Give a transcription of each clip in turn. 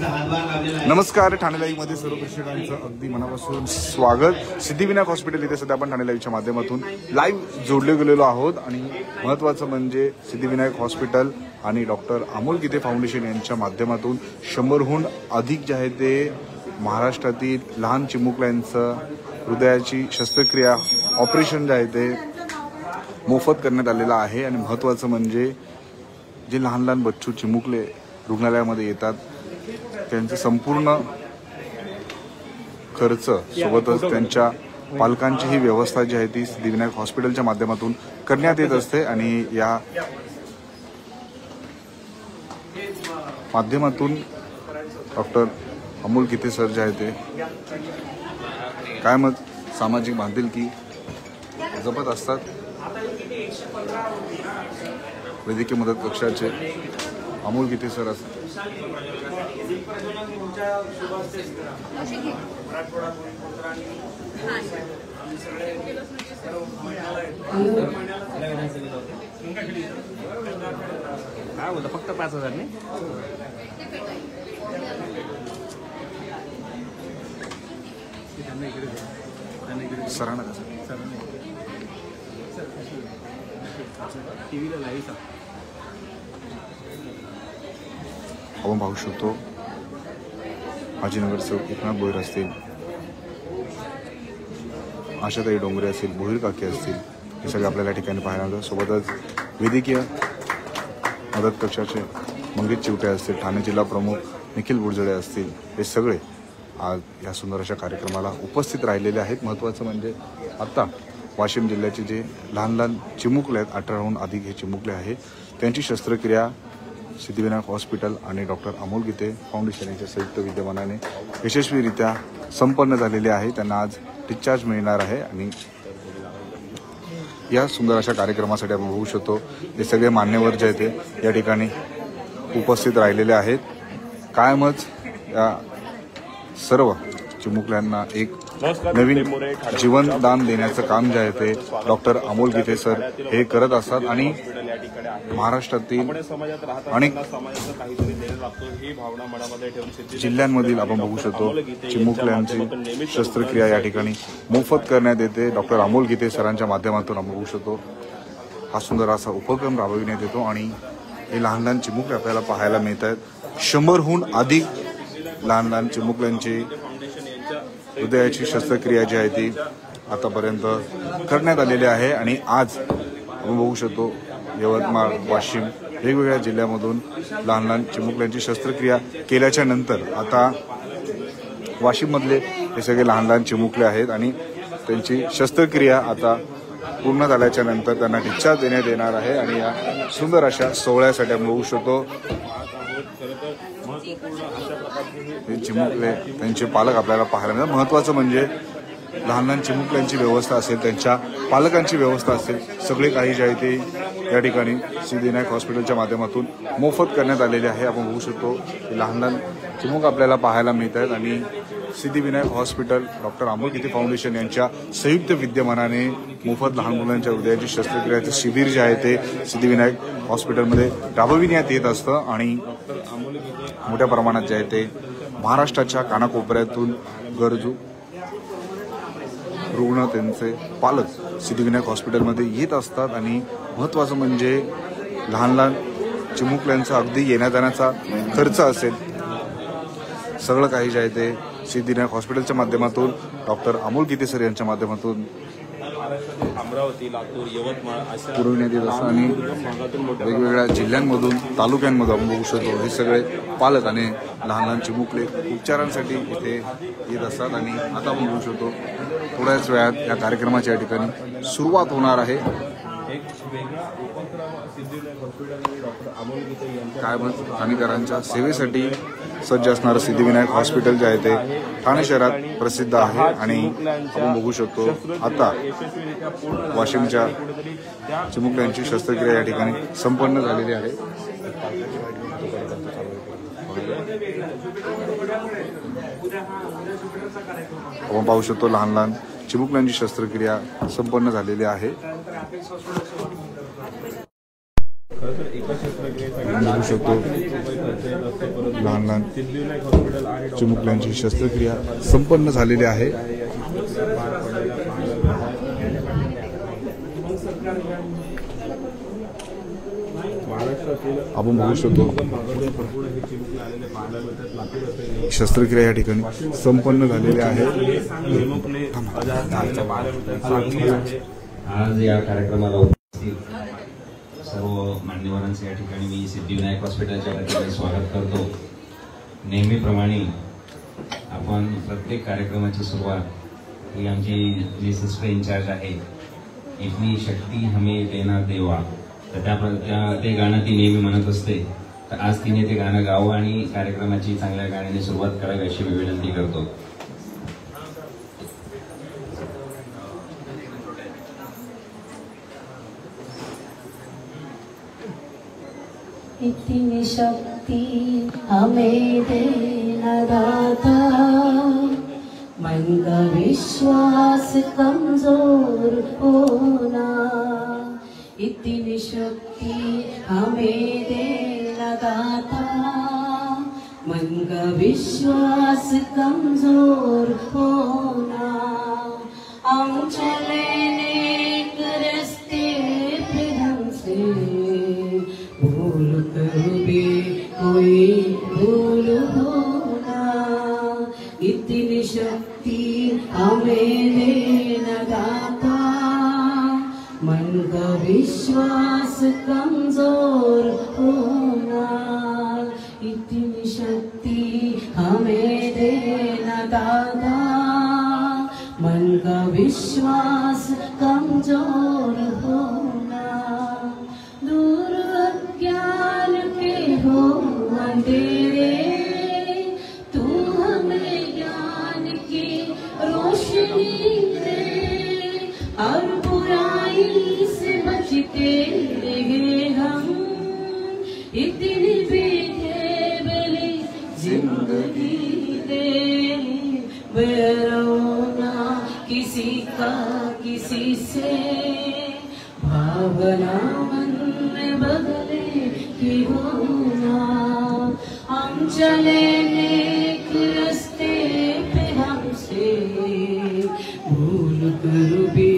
नमस्कार, ठाणे लाईव्ह मध्ये सर्व प्रेक्षकांचं अगदी मनापासून स्वागत। सिद्धिविनायक हॉस्पिटल इथे सध्या आपण ठाणे लाईव्हच्या माध्यमातून लाईव्ह जोडले गेलेलो आहोत आणि महत्त्वाचं म्हणजे सिद्धिविनायक हॉस्पिटल आणि डॉक्टर अमोल गीते फाउंडेशन यांच्या माध्यमातून 100हून अधिक जे आहे ते महाराष्ट्रातील लहान चिमुकल्यांचं हृदयाची शस्त्रक्रिया ऑपरेशन जे आहे ते मोफत करण्यात आलेलं आहे। आणि महत्त्वाचं म्हणजे जे लहान लहान बच्चू चिमुकले रुग्णालयामध्ये येतात त्यांचे संपूर्ण खर्च सोबतच त्यांच्या पालकांची ही व्यवस्था जी आहे ती सिद्धिविनायक हॉस्पिटलच्या माध्यमातून करण्यात येत असते। आणि या माध्यमातून डॉक्टर अमोल गीते सर जे आहे ते काय मत सामाजिक बांधिलकी जपत असतात। वैद्यकीय मदत कक्षाचे अमोल गीते सर असतात। काय बोलतो फक्त 5000 नाही सरांना टीव्हीला लाईव्ह आपण पाहू शकतो माजी नगरसेवक एकनाथ भोईर असतील, आशाताई डोंगरे असतील, भोईर काकी असतील, हे सगळे आपल्याला ठिकाणी पाहायला मिळतात। सोबतच वैद्यकीय मदत कक्षाचे मंगेश चिवटे असतील, ठाणे जिल्हा प्रमुख निखिल बुडजळे असतील, हे सगळे आज या सुंदर अशा कार्यक्रमाला उपस्थित राहिलेले आहेत। महत्त्वाचं म्हणजे आता वाशिम जिल्ह्याचे जे लहान लहान चिमुकले आहेत 18हून अधिक हे चिमुकले आहेत त्यांची शस्त्रक्रिया सिद्धिविनायक हॉस्पिटल आणि डॉक्टर अमोल गीते फाउंडेशन यांच्या संयुक्त विद्यमानाने यशस्वीरित्या संपन्न झालेले आहे। त्यांना आज डिस्चार्ज मिळणार आहे आणि या सुंदर अशा कार्यक्रमासाठी आपण बघू शकतो हे सगळे मान्यवर जे आहेत ते या ठिकाणी उपस्थित राहिलेले आहेत। कायमच या सर्व चिमुकल्यांना एक नवीन जीवनदान देण्याचं काम जे आहे ते डॉक्टर अमोल गीते सर हे करत असतात आणि महाराष्ट्रातील अनेक जिल्ह्यांमधील आपण बघू शकतो चिमुकल्यांची शस्त्रक्रिया या ठिकाणी मोफत करण्यात येते। डॉक्टर अमोल गीते सरांच्या माध्यमातून आपण बघू शकतो हा सुंदर असा उपक्रम राबविण्यात येतो आणि हे लहान लहान चिमुकले आपल्याला पाहायला मिळत आहेत। 100हून अधिक लहान लहान चिमुकल्यांची हृदयाची शस्त्रक्रिया जी आहे ती आतापर्यंत करण्यात आलेली आहे आणि आज आपण बघू शकतो यवतमाळ, वाशिम वेगवेगळ्या जिल्ह्यामधून लहान लहान चिमुकल्यांची शस्त्रक्रिया केल्याच्या नंतर आता वाशिममधले हे सगळे लहान लहान चिमुकले आहेत आणि त्यांची शस्त्रक्रिया आता पूर्ण झाल्याच्या नंतर त्यांना डिस्चार्ज देण्यात येणार आहे। आणि या सुंदर अशा सोहळ्यासाठी आपण बघू शकतो हे चिमुकले त्यांचे पालक आपल्याला पाहायला मिळतात। महत्त्वाचं म्हणजे लहान लहान चिमुकल्यांची व्यवस्था असेल, त्यांच्या पालकांची व्यवस्था असेल, सगळे काही जे आहे ते या ठिकाणी सिद्धिविनायक हॉस्पिटलच्या माध्यमातून मोफत करण्यात आलेले आहे। आपण बघू शकतो लहान लहान चिमुक आपल्याला पाहायला मिळत आहेत आणि सिद्धिविनायक हॉस्पिटल डॉक्टर अमोल गीते फाउंडेशन यांच्या संयुक्त विद्यमानाने मोफत लहान मुलांच्या हृदयाची शस्त्रक्रियाचे शिबिर जे आहे ते सिद्धिविनायक हॉस्पिटलमध्ये राबविण्यात येत असतं आणि मोठ्या प्रमाणात जे आहे ते महाराष्ट्राच्या कानाकोपऱ्यातून गरजू रुग्ण त्यांचे पालक सिद्धिविनायक हॉस्पिटलमध्ये येत असतात आणि महत्त्वाचं म्हणजे लहान लहान चिमुकल्यांचा अगदी येण्या जाण्याचा खर्च असेल सगळं काही जे आहे ते सिद्धिविनायक हॉस्पिटलच्या माध्यमातून डॉक्टर अमोल गीते सर यांच्या माध्यमातून अमरावती, लातूर, यवतमाळ अशा पुरवण्यात येत असतं आणि वेगवेगळ्या जिल्ह्यांमधून तालुक्यांमधून आपण बघू शकतो हे सगळे पालक आणि लहान लहान चिमुकले उपचारांसाठी इथे येत असतात। आणि आता आपण बघू शकतो थोड्याच वेळात या कार्यक्रमाच्या या ठिकाणी सुरुवात होणार आहे। कायमच ठाणेकरांच्या सेवेसाठी सज्ज असणारं सिद्धिविनायक हॉस्पिटल जे आहे ते ठाणे शहरात प्रसिद्ध आहे आणि आपण बघू शकतो आता वाशिमच्या चिमुकल्यांची शस्त्रक्रिया या ठिकाणी संपन्न झालेली आहे। आपण पाहू शकतो लहान लहान चिमुकल्यांची शस्त्रक्रिया संपन्न झालेली आहे। बघू शकतो लहान लहान चिमुकल्यांची शस्त्रक्रिया संपन्न झालेली आहे. आपण बघू शकतो शस्त्रक्रिया या ठिकाणी संपन्न झालेली आहे. आज या कार्यक्रमाला उपस्थित सर्व मान्यवरांचे या ठिकाणी मी सिद्धिविनायक हॉस्पिटलच्या वतीने स्वागत करतो. नेहमीप्रमाणे आपण प्रत्येक कार्यक्रमाची सुरुवात ही आमची जी सिस्टर इंचार्ज आहे इतनी शक्ती हमें देना देवा, तर ते गाणं ती नेहमी म्हणत असते. तर आज तिने ते गाणं गावं आणि कार्यक्रमाची चांगल्या गाण्याने सुरुवात करावी अशी मी विनंती करतो. इतनी शक्ति हमें देना दाता, मन का विश्वास कमजोर होना. इतनी शक्ति हमें देना दाता, मन का विश्वास कमजोर होना. हम चले नेक रास्ते पे हमसे भूल कर भी कोई भूल होना. इतनी शक्ति हमें देना दाता, मन का विश्वास कमजोर होना. इतनी शक्ति हमें देना दाता, मन का विश्वास कमजोर होना. दूर ज्ञान के हो अंधेरे, तू हमें ज्ञान की रोशनी दे. और बुराई से बचते रहे हम, इतनी बेखैबली जिंदगी दे. बेरोना किसी का किसी से, भावना मन में बदले की होना. हम चले नेक रास्ते पे हमसे भूल कर भी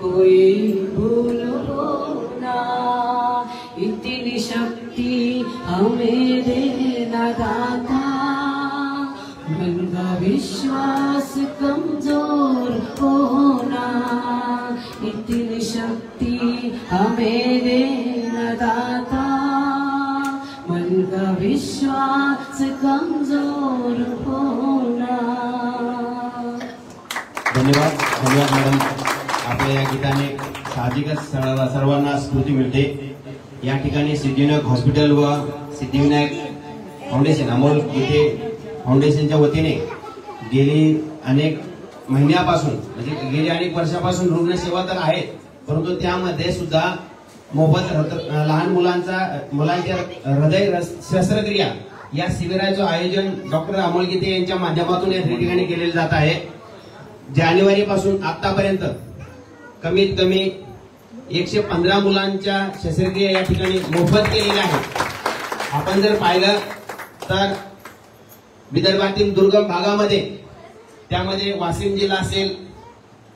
कोई भूल होना. इतनी शक्ति हमें देना दाता, मन का विश्वास कमजोर होना. इतनी शक्ति हमें देना दाता, मन का विश्वास कमजोर होना. धन्यवाद धन्यवाद मॅडम. आपल्या या गीताने साहजिकच सर्वांना स्फूर्ती मिळते. या ठिकाणी सिद्धिविनायक हॉस्पिटल व सिद्धिविनायक फाउंडेशन अमोल गीते फाउंडेशनच्या वतीने गेली अनेक महिन्यापासून म्हणजे गेली अनेक वर्षापासून रुग्णसेवा तर आहे, परंतु त्यामध्ये सुद्धा मोफत लहान मुलांच्या हृदय शस्त्रक्रिया या शिबिराचं आयोजन डॉक्टर अमोल गीते यांच्या माध्यमातून या ठिकाणी केले जात आहे. जानेवारी पासून आतापर्यंत कमीत कमी 115 मुलांच्या शस्त्रक्रिया या ठिकाणी मोफत केलेल्या आहेत. आपण जर पाहिलं तर विदर्भातील दुर्गम भागामध्ये त्यामध्ये वाशिम जिल्हा असेल,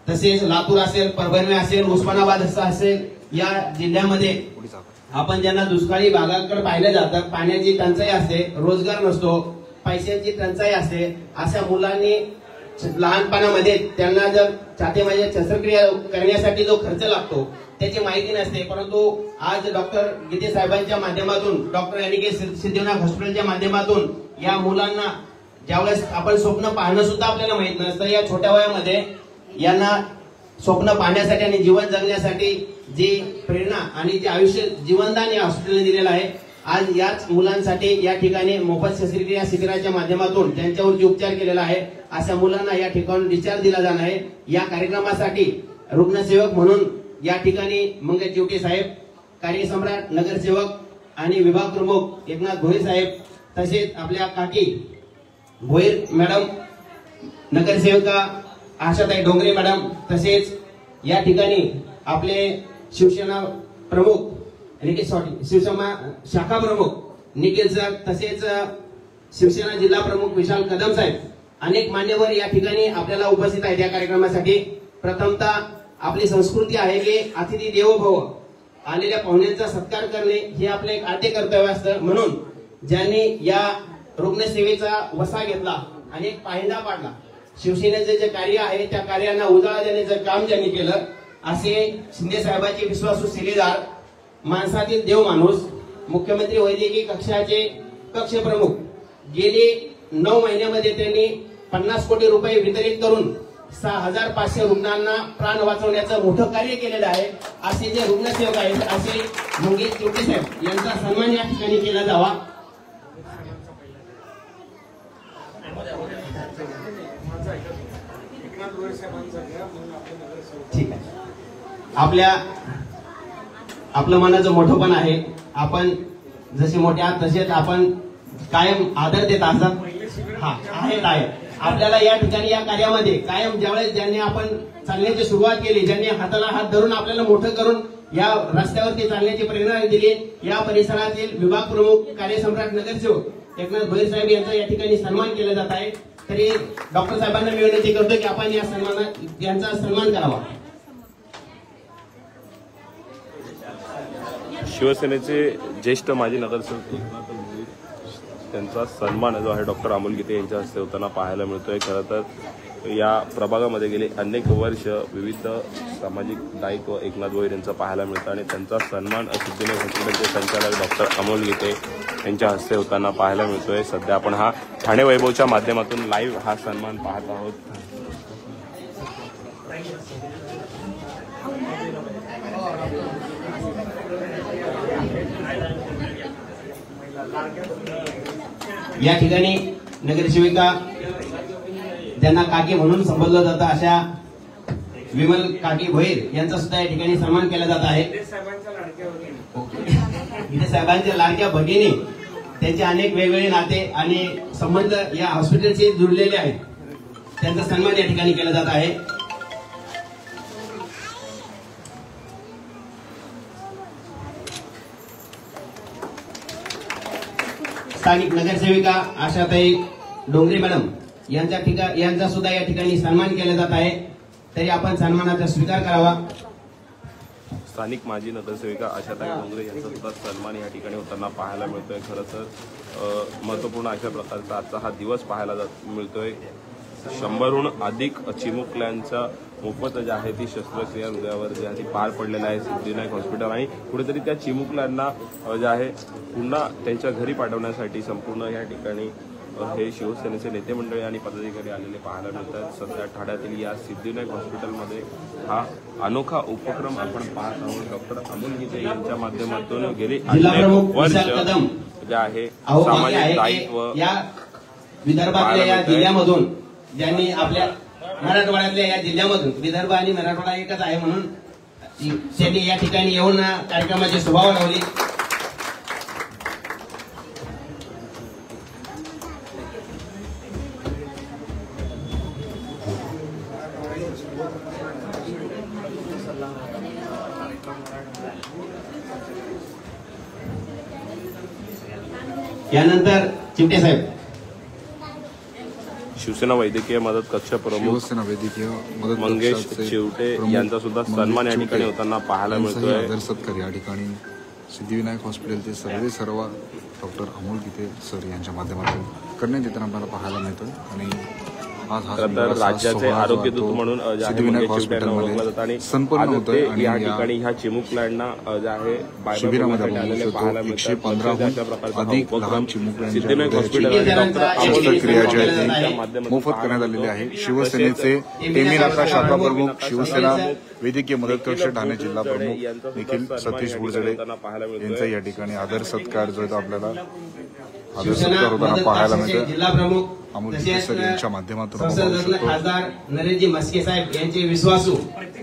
तसेच लातूर असेल, परभणी असेल, उस्मानाबाद असेल, या जिल्ह्यामध्ये आपण ज्यांना दुष्काळी भागाकडे पाहिलं जातं, पाण्याची टंचाई असते, रोजगार नसतो, पैशांची टंचाई असते, अशा मुलांनी लहानपणामध्ये त्यांना जर छातीमध्ये शस्त्रक्रिया करण्यासाठी जो खर्च लागतो त्याची माहिती नसते. परंतु आज डॉक्टर गीते साहेबांच्या माध्यमातून, डॉक्टर यानिके सिद्धिविनायक हॉस्पिटलच्या माध्यमातून या मुलांना ज्यावेळेस आपण स्वप्न पाहणं सुद्धा आपल्याला माहित नसतं, या छोट्या वयामध्ये यांना स्वप्न पाहण्यासाठी आणि जीवन जगण्यासाठी जी प्रेरणा आणि जे आयुष्य जीवनदान या हॉस्पिटलने दिलेलं आहे. आज याच मुलांसाठी या ठिकाणी मोफत शस्त्रक्रिया शिबिराच्या माध्यमातून त्यांच्यावरती उपचार केलेला आहे. अशा मुलांना या ठिकाणी डिस्चार्ज दिला जाणार आहे. या कार्यक्रमासाठी रुग्णसेवक म्हणून या ठिकाणी मंगेश जोटे साहेब, कार्यसम्राट नगरसेवक आणि विभाग प्रमुख एकनाथ भोईर साहेब, तसेच आपल्या काकी भोईर मॅडम, नगरसेविका आशाताई डोंगरे मॅडम, तसेच या ठिकाणी आपले शिवसेना प्रमुख शिवसेना शाखा प्रमुख निखिल सर, तसेच शिवसेना जिल्हा प्रमुख विशाल कदम साहेब, अनेक मान्यवर या ठिकाणी आपल्याला उपस्थित आहेत या कार्यक्रमासाठी. प्रथमतः आपली संस्कृती आहे की अतिथी देवो भव, आलेल्या पाहुण्यांचा सत्कार करणे हे आपले एक आद्य कर्तव्य असतं. म्हणून ज्यांनी या रुग्णसेवेचा वसा घेतला आणि एक पायंडा पाडला, शिवसेनेचे जे कार्य आहे त्या कार्यांना उजाळा देण्याचं काम ज्यांनी केलं, असे शिंदे साहेबांचे विश्वासू शिलेदार, माणसातील देव माणूस, मुख्यमंत्री वैद्यकीय कक्षाचे कक्ष प्रमुख, गेले 9 महिन्यामध्ये त्यांनी 50 कोटी रुपये वितरित करून 6500 रुग्णांना प्राण वाचवण्याचं मोठं कार्य केलेलं आहे. असे जे रुग्णसेवक आहेत, असे मंगेश चिवटे साहेब यांचा सन्मान या ठिकाणी केला जावा. ठीक आहे. आपलं मनाचं मोठंपण आहे. आपण जसे मोठे आहात तसेच आपण कायम आदर देत असतात. हा आहे. आपल्याला या ठिकाणी या कार्यामध्ये कायम ज्यावेळेस ज्यांनी आपण चालण्याची सुरुवात केली, ज्यांनी हाताला हात धरून आपल्याला मोठं करून या रस्त्यावरती चालण्याची प्रेरणा दिली, या परिसरातील विभाग प्रमुख, कार्यसम्राट, नगरसेवक एकनाथ भोईर साहेब यांचा या ठिकाणी सन्मान केला जात आहे. तरी डॉक्टर साहेबांना मी विनंती करतो की आपण यांचा सन्मान करावा. शिवसेनेचे ज्येष्ठ माजी नगरसेवक एकनाथ भोईर त्यांचा सन्मान जो आहे डॉक्टर अमोल गीते यांच्या हस्ते होताना पाहायला मिळतोय. खरं तर या प्रभागामध्ये गेले अनेक वर्ष विविध सामाजिक दायित्व एकनाथ भोईर यांचं पाहायला मिळतं आणि त्यांचा सन्मान सिद्धिविनायक हॉस्पिटलचे संचालक डॉक्टर अमोल गीते यांच्या हस्ते होताना पाहायला मिळतोय. सध्या आपण हा ठाणे वैभवच्या माध्यमातून लाईव्ह हा सन्मान पाहत आहोत. या ठिकाणी नगरसेविका ज्यांना काकी म्हणून संबोधलं जातं अशा विमल काकी भोईर यांचा सुद्धा या ठिकाणी सन्मान केला जात आहे. गीते साहेबांच्या लाडक्या भगिनी, त्यांचे अनेक वेगवेगळे नाते आणि संबंध या हॉस्पिटलशी जुळलेले आहेत. त्यांचा सन्मान या ठिकाणी केला जात आहे. स्थानिक नगरसेविका आशाताई डोंगरे मॅडम यांचा सुद्धा या ठिकाणी सन्मान केला जात आहे. तरी आपण सन्मानाचा स्वीकार करावा. स्थानिक माजी नगरसेविका आशाताई डोंगरे यांचा सुद्धा सन्मान या ठिकाणी होताना पाहायला मिळतोय. खरं तर महत्त्वपूर्ण अशा प्रकारचा आजचा हा दिवस पाहायला मिळतोय. 100हून अधिक चिमुकल्यांचा मोफत जे आहे ती शस्त्रक्रिया हृदयावर जे आहे ती पार पडलेला आहे सिद्धिविनायक हॉस्पिटल आणि कुठेतरी त्या चिमुकल्यांना जे आहे पुन्हा त्यांच्या घरी पाठवण्यासाठी संपूर्ण या ठिकाणी हे शिवसेनेचे नेते मंडळी आणि पदाधिकारी आलेले पाहायला मिळतात. सध्या ठाण्यातील या सिद्धिविनायक हॉस्पिटलमध्ये हा अनोखा उपक्रम आपण पाहत आहोत. डॉक्टर अमोल गीते यांच्या माध्यमातून गेली अनेक वर्ष जे आहे सामाजिक दायित्व या विदर्भातल्या या जिल्ह्यामधून ज्यांनी आपल्या मराठवाड्यातल्या या जिल्ह्यामधून, विदर्भ आणि मराठवाडा एकच आहे म्हणून त्यांनी या ठिकाणी येऊन कार्यक्रमाची शोभा लावली. यानंतर चिमटे साहेब, शिवसेना वैद्यकीय मदत कक्ष प्रमुख शिवसेना वैद्यकीय मदत मंगेश कक्षाचे चिवटे प्रमुख यांचा सुद्धा सन्मान या ठिकाणी होताना पाहायला यांचाही मिळतोय. आदर सत्कार या ठिकाणी सिद्धिविनायक हॉस्पिटलचे सर्व डॉक्टर अमोल गीते सर यांच्या माध्यमातून करण्यात येताना आपल्याला पाहायला मिळतं. आणि आज हा खरं तर राज्याचे आरोग्य दूत म्हणून जे आहे मंगेश चिवटे यांना ओळखलं जातं आणि आज ते या ठिकाणी ह्या चिमुकल्यांना जे आहे शिबिरामध्ये आलेले पाहायला मिळतात. 115हून अधिक लहान चिमुकल्यांच्या सिद्धिविनायक हॉस्पिटल आणि डॉक्टर अमोल गीते शस्त्रक्रिया जी आहे यांच्या ती माध्यमातून मोफत करण्यात आलेली आहे. शिवसेनेचे टेमीनाका शाखा प्रमुख, शिवसेना वैद्यकीय मदत कक्ष ठाणे जिल्हा प्रमुख निखिल सतीश गुळजडे यांचा या ठिकाणी आदर सत्कार जो आहे तो आपल्याला आदर सत्कार होताना पाहायला मिळतं. जिल्हा प्रमुख अमोल गीते सर यांच्या माध्यमातून आपण पाहू संसद शकतो. खासदार नरेंद्रजी मस्के साहेब यांचे विश्वासू,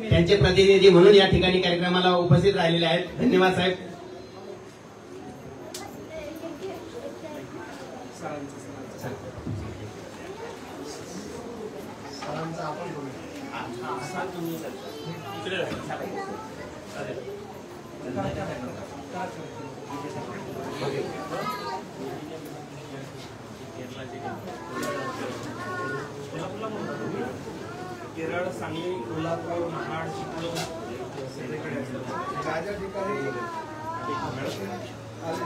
त्यांचे प्रतिनिधी म्हणून या ठिकाणी कार्यक्रमाला उपस्थित राहिलेले आहेत. धन्यवाद साहेब. केरळ, सांगली, कोल्हापूर, महाड, चिपळूण सगळीकडे असतात. ज्या ज्या ठिकाणी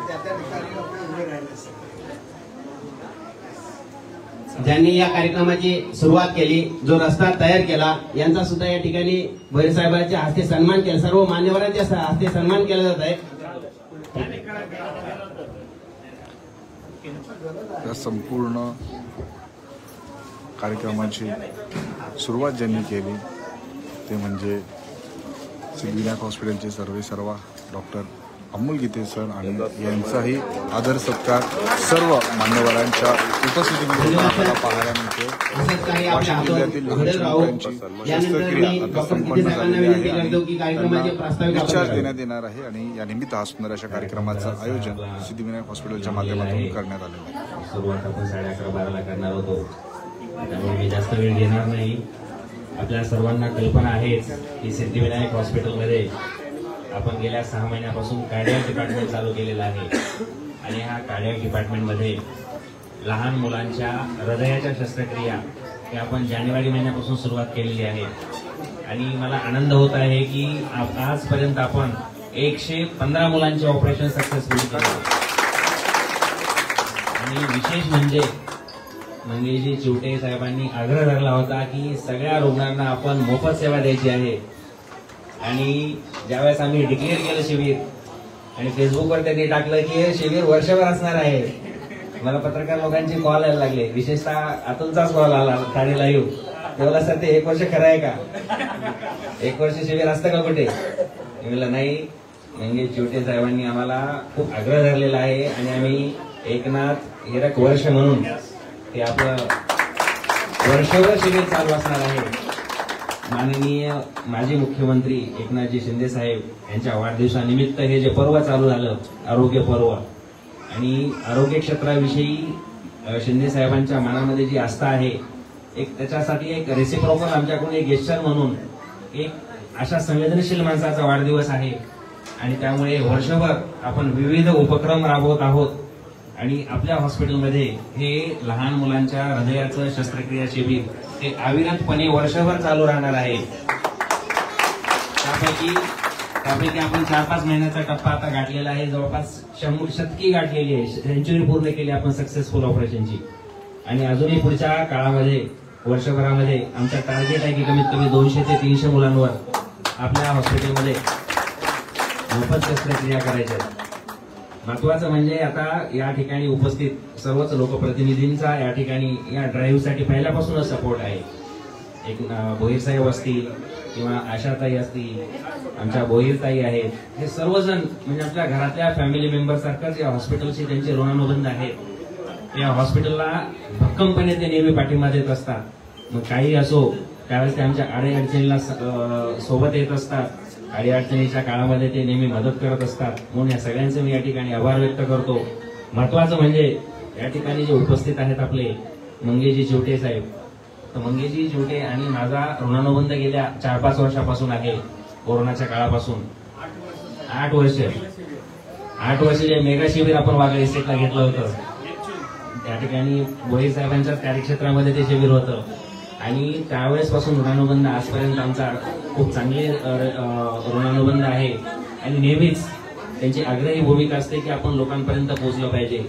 त्या ठिकाणी आपण उभे राहिले. ज्यांनी या कार्यक्रमाची सुरुवात केली, जो रस्ता तयार केला, यांचा सुद्धा या ठिकाणी भोईर साहेबांच्या हस्ते सन्मान केला, सर्व मान्यवरांच्या हस्ते सन्मान केला जात आहे. या संपूर्ण कार्यक्रमाची सुरुवात ज्यांनी केली ते म्हणजे सिद्धिविनायक हॉस्पिटलचे सर्वेसर्वा डॉक्टर अमोल गीते सर आणि यांचाही आदर सत्कार सर्व मान्यवरांच्या उपस्थितीमध्ये आपल्याला पाहायला मिळतो. वाशिम जिल्ह्यातील लहान चिमुकल्यांची शस्त्रक्रिया आता संपन्न झालेली आहे आणि त्यांना डिस्चार्ज देण्यात येणार आहे आणि या निमित्त हा सुंदर अशा कार्यक्रमाचं आयोजन सिद्धिविनायक हॉस्पिटलच्या माध्यमातून करण्यात आलेलं आहे. सुरुवात आपण 11:30-12 करणार होतो, त्यामुळे मी जास्त वेळ घेणार नाही. आपल्या सर्वांना कल्पना आहेच की सिद्धिविनायक हॉस्पिटलमध्ये आपण गेल्या 6 महिन्यापासून कार्डियाक डिपार्टमेंट चालू केलेलं आहे आणि ह्या कार्डियाक डिपार्टमेंटमध्ये लहान मुलांच्या हृदयाच्या शस्त्रक्रिया हे आपण जानेवारी महिन्यापासून सुरुवात केलेली आहे आणि मला आनंद होत आहे की आजपर्यंत आपण 115 मुलांचे ऑपरेशन सक्सेसफुली केले आणि विशेष म्हणजे मंगेशजी चिवटे साहेबांनी आग्रह धरला होता की सगळ्या रुग्णांना आपण मोफत सेवा द्यायची आहे आणि ज्यावेळेस आम्ही डिक्लेअर केलं शिबिर आणि फेसबुकवर त्यांनी टाकलं की हे शिबिर वर्षभर असणार आहे, मला पत्रकार लोकांचे कॉल यायला लागले, विशेषतः अतुलचाच कॉल आला ठाणे लाईव्ह. तेव्हा सर ते 1 वर्ष खरं आहे का, 1 वर्ष शिबिर असतं का कुठे? मी म्हणलं नाही, मंगेश चिवटे साहेबांनी आम्हाला खूप आग्रह धरलेला आहे आणि आम्ही एकनाथ हिरक वर्ष म्हणून हे आपलं वर्षभर शिबिर चालू असणार आहे. माननीय माजी मुख्यमंत्री एकनाथजी शिंदे साहेब यांच्या वाढदिवसानिमित्त हे जे पर्व चालू झालं, आरोग्य पर्व, आणि आरोग्य क्षेत्राविषयी शिंदे साहेबांच्या मनामध्ये जी आस्था आहे, एक त्याच्यासाठी एक रेसिप्रोकल आमच्याकडून एक गेस्चर म्हणून एक अशा संवेदनशील माणसाचा वाढदिवस आहे आणि त्यामुळे वर्षभर आपण विविध उपक्रम राबवत आहोत आणि आपल्या हॉस्पिटलमध्ये हे लहान मुलांच्या हृदयाचं शस्त्रक्रिया शिबिर हे अविरतपणे वर्षभर चालू राहणार आहे. त्यापैकी आपण 4-5 महिन्याचा टप्पा आता गाठलेला आहे, जवळपास 100 गाठलेली आहे, सेंचुरी पूर्ण केली आपण सक्सेसफुल ऑपरेशनची आणि अजूनही पुढच्या काळामध्ये वर्षभरामध्ये आमचा टार्गेट आहे की कमीत कमी 200 ते 300 मुलांवर आपल्या हॉस्पिटलमध्ये मोफत शस्त्रक्रिया करायच्या आहेत. महत्वाचं म्हणजे आता या ठिकाणी उपस्थित सर्वच लोकप्रतिनिधींचा या ठिकाणी या ड्राईव्हसाठी पहिल्यापासूनच सपोर्ट आहे. एक भोईर साहेब असतील किंवा आशाताई असतील, आमच्या भोईर ताई आहेत, हे सर्वजण म्हणजे आपल्या घरातल्या फॅमिली मेंबर सारखंच या हॉस्पिटलशी त्यांचे ऋणानुबंध आहेत. या हॉस्पिटलला भक्कमपणे ते नेहमी पाठिंबा देत असतात. मग काही असो त्यावेळेस ते आमच्या अडीअडचणीला सोबत येत असतात, अडीअडचणीच्या काळामध्ये ते नेहमी मदत करत असतात. म्हणून या सगळ्यांचे मी या ठिकाणी आभार व्यक्त करतो. महत्वाचं म्हणजे या ठिकाणी जे उपस्थित आहेत आपले मंगेशजी चिवटे साहेब, तर मंगेशजी चिवटे आणि माझा ऋणानुबंध गेल्या 4-5 वर्षापासून आहे. कोरोनाच्या काळापासून 8 वर्ष जे मेगा शिबिर आपण वाघा इस्टेटला घेतलं होतं, त्या ठिकाणी भोईर साहेबांच्या कार्यक्षेत्रामध्ये ते शिबिर होतं आणि त्यावेळेस पासून ऋणानुबंध आजपर्यंत आमचा खूप चांगले ऋणानुबंध आहे आणि नेहमीच त्यांची आग्रही भूमिका असते की आपण लोकांपर्यंत पोहोचलं पाहिजे,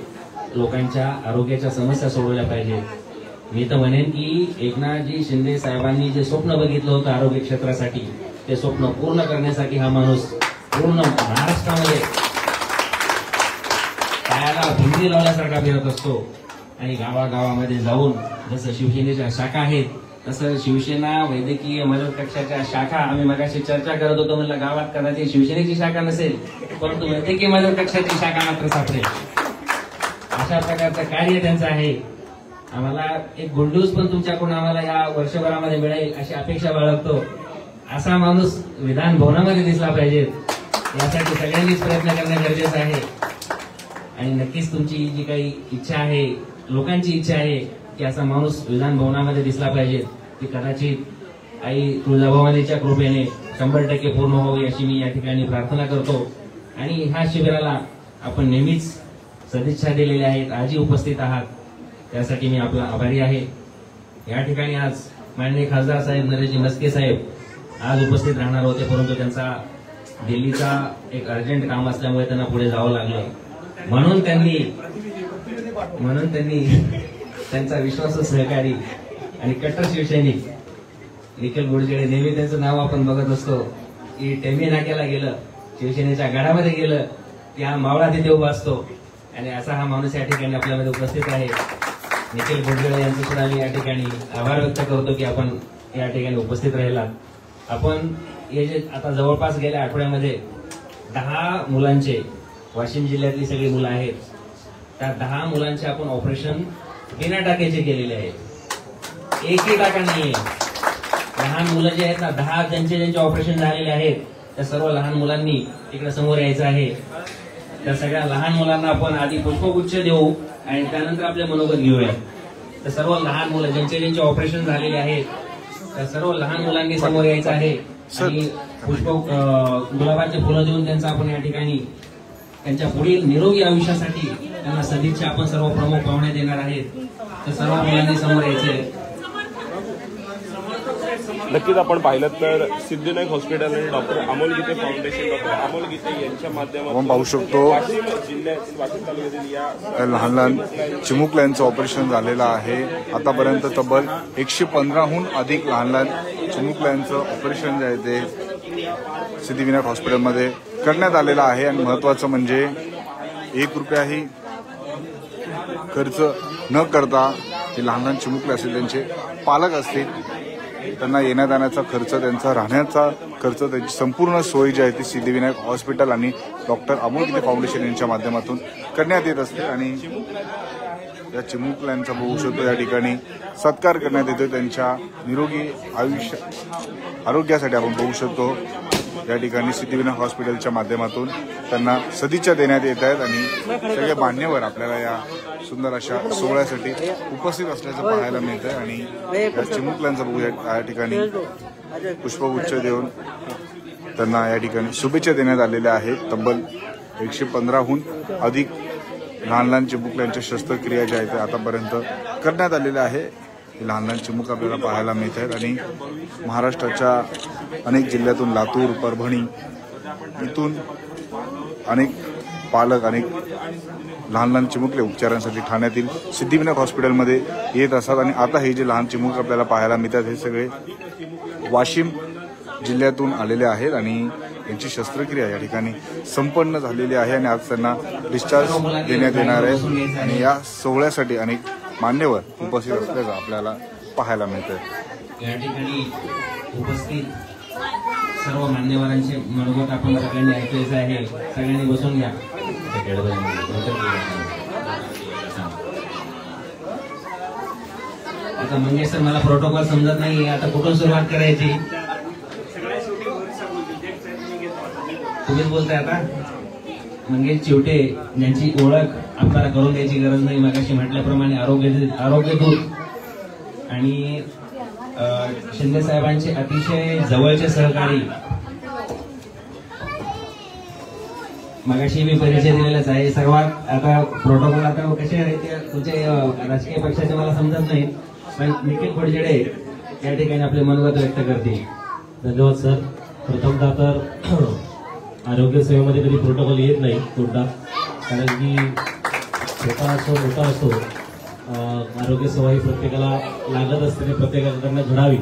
लोकांच्या आरोग्याच्या समस्या सोडवल्या पाहिजेत. मी तर म्हणेन की एकनाथजी शिंदे साहेबांनी जे स्वप्न बघितलं होतं आरोग्य क्षेत्रासाठी, ते स्वप्न पूर्ण करण्यासाठी हा माणूस पूर्ण महाराष्ट्रामध्ये पायाला भिंडी लावल्यासारखा फिरत असतो आणि गावागावामध्ये जाऊन जसं शिवसेनेच्या शाखा आहेत तसं शिवसेना वैद्यकीय मदत कक्षाच्या शाखा, आम्ही मगाशी चर्चा करत होतो, म्हणलं गावात कदाचित शिवसेनेची शाखा नसेल परंतु वैद्यकीय मदत कक्षाची शाखा मात्र सापडेल. अशा प्रकारचं कार्य त्यांचं आहे. आम्हाला एक गुड न्यूज पण तुमच्याकडून आम्हाला या वर्षभरामध्ये मिळेल अशी अपेक्षा बाळगतो. असा माणूस विधान भवनामध्ये दिसला पाहिजे, यासाठी सगळ्यांनीच प्रयत्न करणं गरजेचं आहे. आणि नक्कीच तुमची जी काही इच्छा आहे, लोकांची इच्छा आहे की असा माणूस विधान भवनामध्ये दिसला पाहिजे, ती कदाचित आई तुळजाभवानीच्या कृपेने 100% पूर्ण होईल अशी मी या ठिकाणी प्रार्थना करतो. आणि ह्या शिबिराला आपण नेहमीच सदिच्छा दिलेल्या आहेत, आजही उपस्थित आहात, त्यासाठी मी आपला आभारी आहे. या ठिकाणी आज माननीय खासदार साहेब नरेशजी म्हस्के साहेब आज उपस्थित राहणार होते, परंतु त्यांचा दिल्लीचा एक अर्जंट काम असल्यामुळे त्यांना पुढे जावं लागलं. म्हणून त्यांनी त्यांचा विश्वासू सहकारी आणि कट्टर शिवसैनिक निखिल बोडजेडे, नेहमी त्यांचं नाव आपण बघत असतो की टेमी नाक्याला गेलं, शिवसेनेच्या गडामध्ये गेलं की हा मावळा तिथे उभा असतो, आणि असा हा माणूस या ठिकाणी आपल्यामध्ये उपस्थित आहे. निखिल बोडजेडे यांचं सुद्धा मी या ठिकाणी आभार व्यक्त करतो की आपण या ठिकाणी उपस्थित राहिला. आपण हे जे आता जवळपास गेल्या आठवड्यामध्ये 10 मुलांचे, वाशिम जिल्ह्यातली सगळी मुलं आहेत, त्या 10 मुलांचे आपण ऑपरेशन बिना टाक्याचे केलेले आहेत. एकही टाका नाहीये. लहान मुलं जे आहेत ना, 10 ज्यांचे ऑपरेशन झालेले आहेत, त्या सर्व लहान मुलांनी इकडे समोर यायचं आहे. त्या सगळ्या लहान मुलांना आपण आधी पुष्पगुच्छ देऊ आणि त्यानंतर आपले मनोगत घेऊया. त्या सर्व लहान मुलं ज्यांचे ऑपरेशन झालेले आहेत, त्या सर्व लहान मुलांनी समोर यायचं आहे आणि गुलाबाचे फुलं देऊन त्यांचा आपण या ठिकाणी त्यांच्या पुढील निरोगी आयुष्यासाठी त्यांना सदिच्छा आपण सर्व प्रमुख पाहुणे देणार आहेत. तर सर्व मुलांनी समोर यायचे. नक्कीच आपण पाहिलं तर सिद्धिविनायक हॉस्पिटल आणि डॉक्टर अमोल गीते फाउंडेशन, डॉक्टर अमोल गीते यांच्या माध्यमातून आपण पाहू शकतो वाशिम जिल्ह्यातील, वाशिम तालुक्यातील या लहान लहान चिमुकल्यांचं ऑपरेशन झालेलं आहे. आतापर्यंत तब्बल 115हून अधिक लहान लहान चिमुकल्यांचं ऑपरेशन जे आहे ते सिद्धिविनायक हॉस्पिटलमध्ये करण्यात आलेलं आहे. आणि महत्वाचं म्हणजे 1 रुपयाही खर्च न करता जे लहान लहान चिमुकले असतील, त्यांचे पालक असतील, त्यांना येण्या जाण्याचा खर्च, त्यांचा राहण्याचा खर्च, त्यांची संपूर्ण सोय जी आहे ती सिद्धिविनायक हॉस्पिटल आणि डॉक्टर अमोल गीते फाउंडेशन यांच्या माध्यमातून करण्यात येत असते. आणि या चिमुकल्यांचा बघू शकतो या ठिकाणी सत्कार करण्यात येतो. त्यांच्या निरोगी आरोग्यासाठी आपण बघू शकतो या ठिकाणी सिद्धिविनायक हॉस्पिटलच्या माध्यमातून त्यांना सदिच्छा देण्यात येत आहेत. आणि सगळे मान्यवर आपल्याला या सुंदर अशा सोहळ्यासाठी उपस्थित असल्याचं पाहायला मिळतंय. आणि या चिमुकल्यांचा बघू या ठिकाणी पुष्पगुच्छ देऊन त्यांना या ठिकाणी शुभेच्छा देण्यात आलेल्या आहेत. तब्बल 115हून अधिक लहान लहान चिमुकल्यांच्या शस्त्रक्रिया ज्या आहेत आतापर्यंत करण्यात आलेल्या आहे. लहान लहान चिमुक आपल्याला पाहायला मिळत आहेत. आणि महाराष्ट्राच्या अनेक जिल्ह्यातून, लातूर, परभणी इथून अनेक पालक, अनेक लहान लहान चिमुकले उपचारांसाठी ठाण्यातील सिद्धिविनायक हॉस्पिटलमध्ये येत असतात. आणि आता हे जे लहान चिमुक आपल्याला पाहायला मिळतात हे सगळे वाशिम जिल्ह्यातून आलेले आहेत आणि यांची शस्त्रक्रिया या ठिकाणी संपन्न झालेली आहे. आणि आज त्यांना डिस्चार्ज देण्यात येणार आहे. आणि या सोहळ्यासाठी अनेक मान्यवर उपस्थित असल्याचं आपल्याला पाहायला मिळतंय. या ठिकाणी उपस्थित सर्व मान्यवरांचे मनोगत आपण सगळ्यांनी ऐकायचं आहे. सगळ्यांनी बसून घ्या. आता मंगेश सर, मला प्रोटोकॉल समजत नाही, आता कुठून सुरुवात करायची? तुम्हीच बोलताय आता. मंगेश चिवटे यांची ओळख आपल्याला करून द्यायची गरज नाही. मगाशी म्हटल्याप्रमाणे आरोग्य दूत आणि शिंदे साहेबांचे अतिशय जवळचे सहकारी. मगाशी मी परिचय दिलेलाच आहे. सर्वात आता प्रोटोकॉल आता कसे आहे ते तुमच्या राजकीय पक्षाचे मला समजत नाही, पण निखिल बोडजेडे या ठिकाणी आपले मनोगत व्यक्त करतील. धन्यवाद सर. प्रथमतः तर आरोग्य सेवेमध्ये कधी प्रोटोकॉल येत नाही तोडा, कारण की छोटा असो मोठा असो आरोग्य सेवा ही प्रत्येकाला लागत असते, प्रत्येकाकडनं घडावी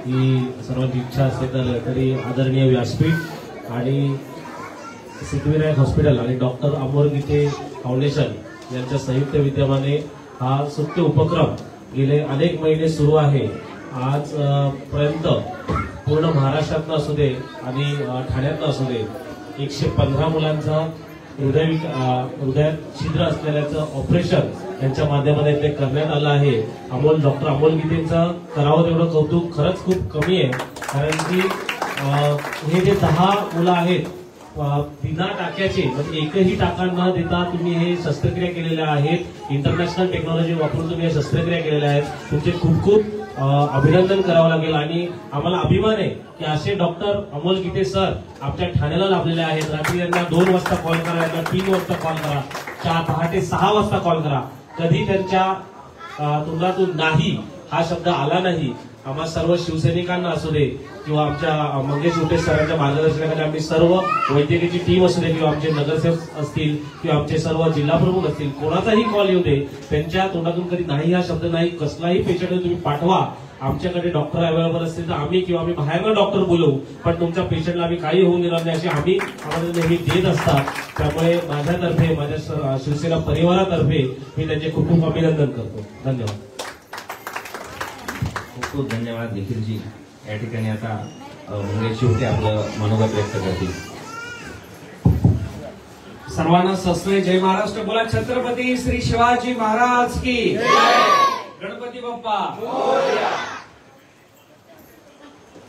ही सर्वांची इच्छा असते. तर तरी आदरणीय व्यासपीठ आणि सिद्धिविनायक हॉस्पिटल आणि डॉक्टर अमोल गीते फाउंडेशन यांच्या संयुक्त विद्यमाने हा स्तुत्य उपक्रम गेले अनेक महिने सुरू आहे. आज पर्यंत पूर्ण महाराष्ट्रातनं असू दे आणि ठाण्यातनं असू दे 115 मुलांचा हृदयात छिद्र असलेल्याचं ऑपरेशन यांच्या माध्यमाने ते करण्यात आलं आहे. डॉक्टर अमोल गीतेंचं करावं तेवढं कौतुक खरंच खूप कमी आहे, कारण की हे जे 10 मुलं आहेत बिना टाक्याचे, म्हणजे एकही टाका न देता तुम्ही हे शस्त्रक्रिया केलेल्या आहेत. इंटरनॅशनल टेक्नॉलॉजी वापरून तुम्ही हे शस्त्रक्रिया केलेल्या आहेत. तुमचे खूप खूप अभिनंदन करावं लागेल आणि आम्हाला अभिमान आहे की असे डॉक्टर अमोल गीते सर आमच्या ठाण्याला लाभलेले आहेत. रात्री यांना 2 वाजता कॉल करा, यांना 3 वाजता कॉल करा, पहाटे 6 वाजता कॉल करा, कधी त्यांच्या तोंडातून नाही हा शब्द आला नाही. आम्हा सर्व शिवसैनिकांना असू दे किंवा आमच्या मंगेश उटे सरांच्या मार्गदर्शनाखाली आम्ही सर्व वैद्यकीय टीम असू दे किंवा आमचे नगरसेवक असतील किंवा आमचे सर्व जिल्हा प्रमुख असतील, कोणाचाही कॉल येऊ दे, त्यांच्या तोंडातून कधी नाही हा शब्द नाही. कसलाही पेशंट तुम्ही पाठवा, आमच्याकडे डॉक्टर अवेलेबल असतील तर आम्ही किंवा आम्ही बाहेरनं डॉक्टर बोलवू, पण तुमच्या पेशंटला आम्ही काही होऊन देणार नाही अशी आम्ही आम्हाला नेहमी देत असतात. त्यामुळे माझ्यातर्फे, माझ्या शिवसेना परिवारातर्फे मी त्यांचे खूप खूप अभिनंदन करतो. धन्यवाद. खूप धन्यवाद निखिलजी. या ठिकाणी आता मंगेश शेवटी आपलं मनोगत व्यक्त करतील. सर्वांना सस्ते जय महाराष्ट्र बोला. छत्रपती श्री शिवाजी महाराज की गणपती बाप्पा.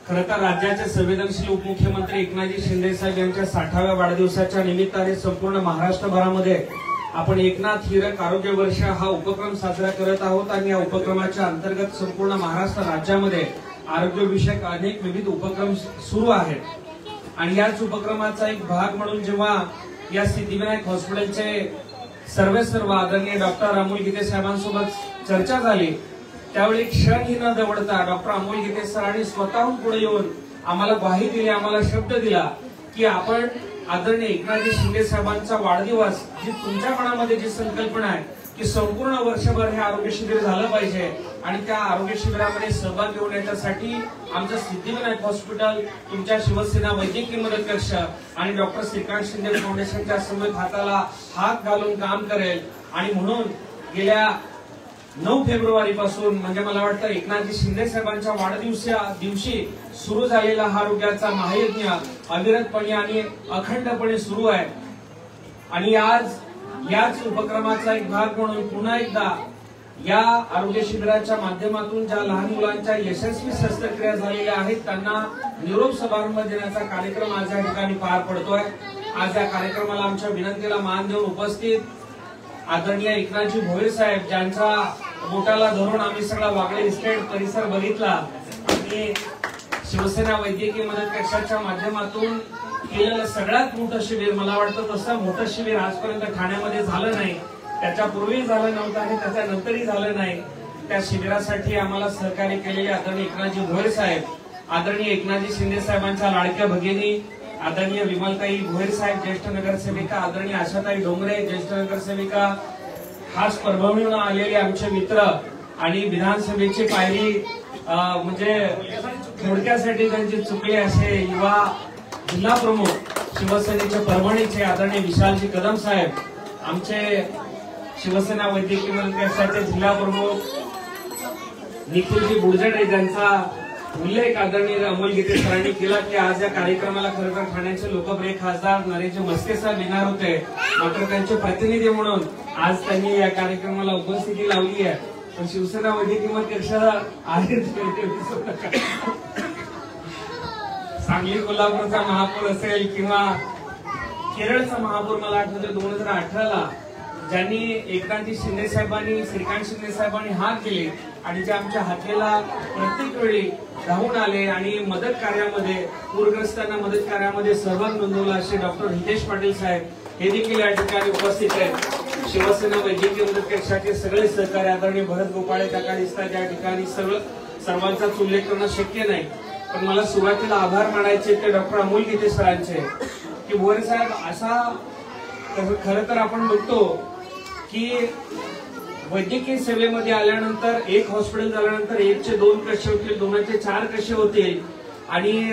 खरं तर राज्याचे संवेदनशील उपमुख्यमंत्री एकनाथजी शिंदे साहेब यांच्या 60व्या वाढदिवसाच्या निमित्ताने संपूर्ण महाराष्ट्रभरामध्ये आपण एकनाथ हिरक आरोग्य वर्ष हा उपक्रम साजरा करत आहोत आणि या उपक्रमाच्या अंतर्गत संपूर्ण महाराष्ट्र राज्यामध्ये आरोग्यविषयक अनेक विविध उपक्रम सुरू आहेत. आणि याच उपक्रमाचा एक भाग म्हणून जेव्हा या सिद्धिविनायक हॉस्पिटलचे सर्व आदरणीय डॉक्टर अमोल गीते साहेबांसोबत चर्चा झाली, त्यावेळी क्षणही न दवडता डॉक्टर अमोल गीते सरांनी स्वतःहून पुढे येऊन आम्हाला ग्वाही दिली, आम्हाला शब्द दिला की आपण आदरणीय एकनाथजी शिंदे साहेबांचा वाढदिवस, जी तुमच्या मनामध्ये जी संकल्पना आहे की संपूर्ण वर्षभर हे आरोग्य शिबिर झालं पाहिजे आणि त्या आरोग्य शिबिरामध्ये सहभाग घेऊन येण्यासाठी आमचं सिद्धिविनायक हॉस्पिटल, तुमच्या शिवसेना वैद्यकीय मदत कक्ष आणि डॉक्टर श्रीकांत शिंदे फाउंडेशनच्या समवेत हाताला हात घालून काम करेल. आणि म्हणून गेल्या 9 फेब्रुवारी पासून म्हणजे मला वाटतं एकनाथजी शिंदे साहेबांच्या वाढदिवशी सुरू झालेला हा आरोग्याचा महायज्ञ अविरतपणे आणि अखंडपणे सुरू आहे. आणि आज याच उपक्रमाचा एक भाग म्हणून पुन्हा एकदा या आरोग्य शिबिराच्या माध्यमातून ज्या लहान मुलांच्या यशस्वी शस्त्रक्रिया झालेल्या आहेत त्यांना निरोप समारंभ देण्याचा कार्यक्रम आज या ठिकाणी पार पडतोय. आज या कार्यक्रमाला आमच्या विनंतीला मान देऊन उपस्थित आदरणीय एकनाथजी भोईर साहेब, ज्यांच्या बोटाला धरून आम्ही सगळा वागळे इस्टेट परिसर बघितला आणि शिवसेना वैद्यकीय मदत कक्षाच्या माध्यमातून केलेलं सगळ्यात मोठं शिबिर, मला वाटतं तसं मोठं शिबिर आजपर्यंत ठाण्यामध्ये झालं नाही. त्याच्यापूर्वी झालं नव्हतं आणि त्याच्यानंतरही झालं नाही. त्या शिबिरासाठी आम्हाला सहकार्य केलेले आदरणीय एकनाथजी भोईर साहेब, आदरणीय एकनाथजी शिंदे साहेबांच्या लाडक्या भगिनी आदरणीय विमलताई भोईर साहेब ज्येष्ठ नगरसेविका, आदरणीय आशाताई डोंगरे ज्येष्ठ नगरसेविका, खास परभणीहून आलेले आमचे मित्र आणि विधानसभेची पायरी म्हणजे थोडक्यासाठी त्यांची चुकले असे युवा जिल्हा प्रमुख शिवसेनेचे परभणीचे आदरणीय विशालजी कदम साहेब, आमचे शिवसेना वैद्यकीय मदत कक्षाचे जिल्हा प्रमुख निखिलजी बुडजडे, ज्यांचा उल्लेख आदरणीय अमोल गीते सरांनी केला की आज या कार्यक्रमाला खरं तर ठाण्याचे लोकप्रिय खासदार नरेंद्र मस्के साहेब येणार होते, मात्र त्यांचे प्रतिनिधी म्हणून आज त्यांनी या कार्यक्रमाला उपस्थिती लावली आहे. पण शिवसेना वैद्यकीय मदत कक्ष आहे, सांगली कोल्हापूरचा महापौर असेल किंवा केरळचा महापौर, मला आठवतं 2018ला ज्यांनी एकनाथजी शिंदे साहेबांनी श्रीकांत शिंदे साहेबांनी हात दिले आणि जे आमच्या हाकेला प्रत्येक वेळी धावून आले आणि मदत कार्यामध्ये, पूरग्रस्तांना मदत कार्यामध्ये सहभाग नोंदवला असे डॉक्टर हितेश पाटील साहेब हे देखील या ठिकाणी उपस्थित आहेत. शिवसेना वैद्यकीय मदत कक्षाचे सगळे सहकारी आदरणीय भरत गोपाळे काका दिसतात या ठिकाणी. सर्वांचाच उल्लेख करणं शक्य नाही, पण मला सुरुवातीला आभार मानायचे ते डॉक्टर अमोल गीते सरांचे की भोईर साहेब, असा खरं तर आपण बघतो की वैद्यकीय सेवेमध्ये आल्यानंतर एक हॉस्पिटल झाल्यानंतर 1चे 2 कसे होतील, 2चे 4 कसे होतील आणि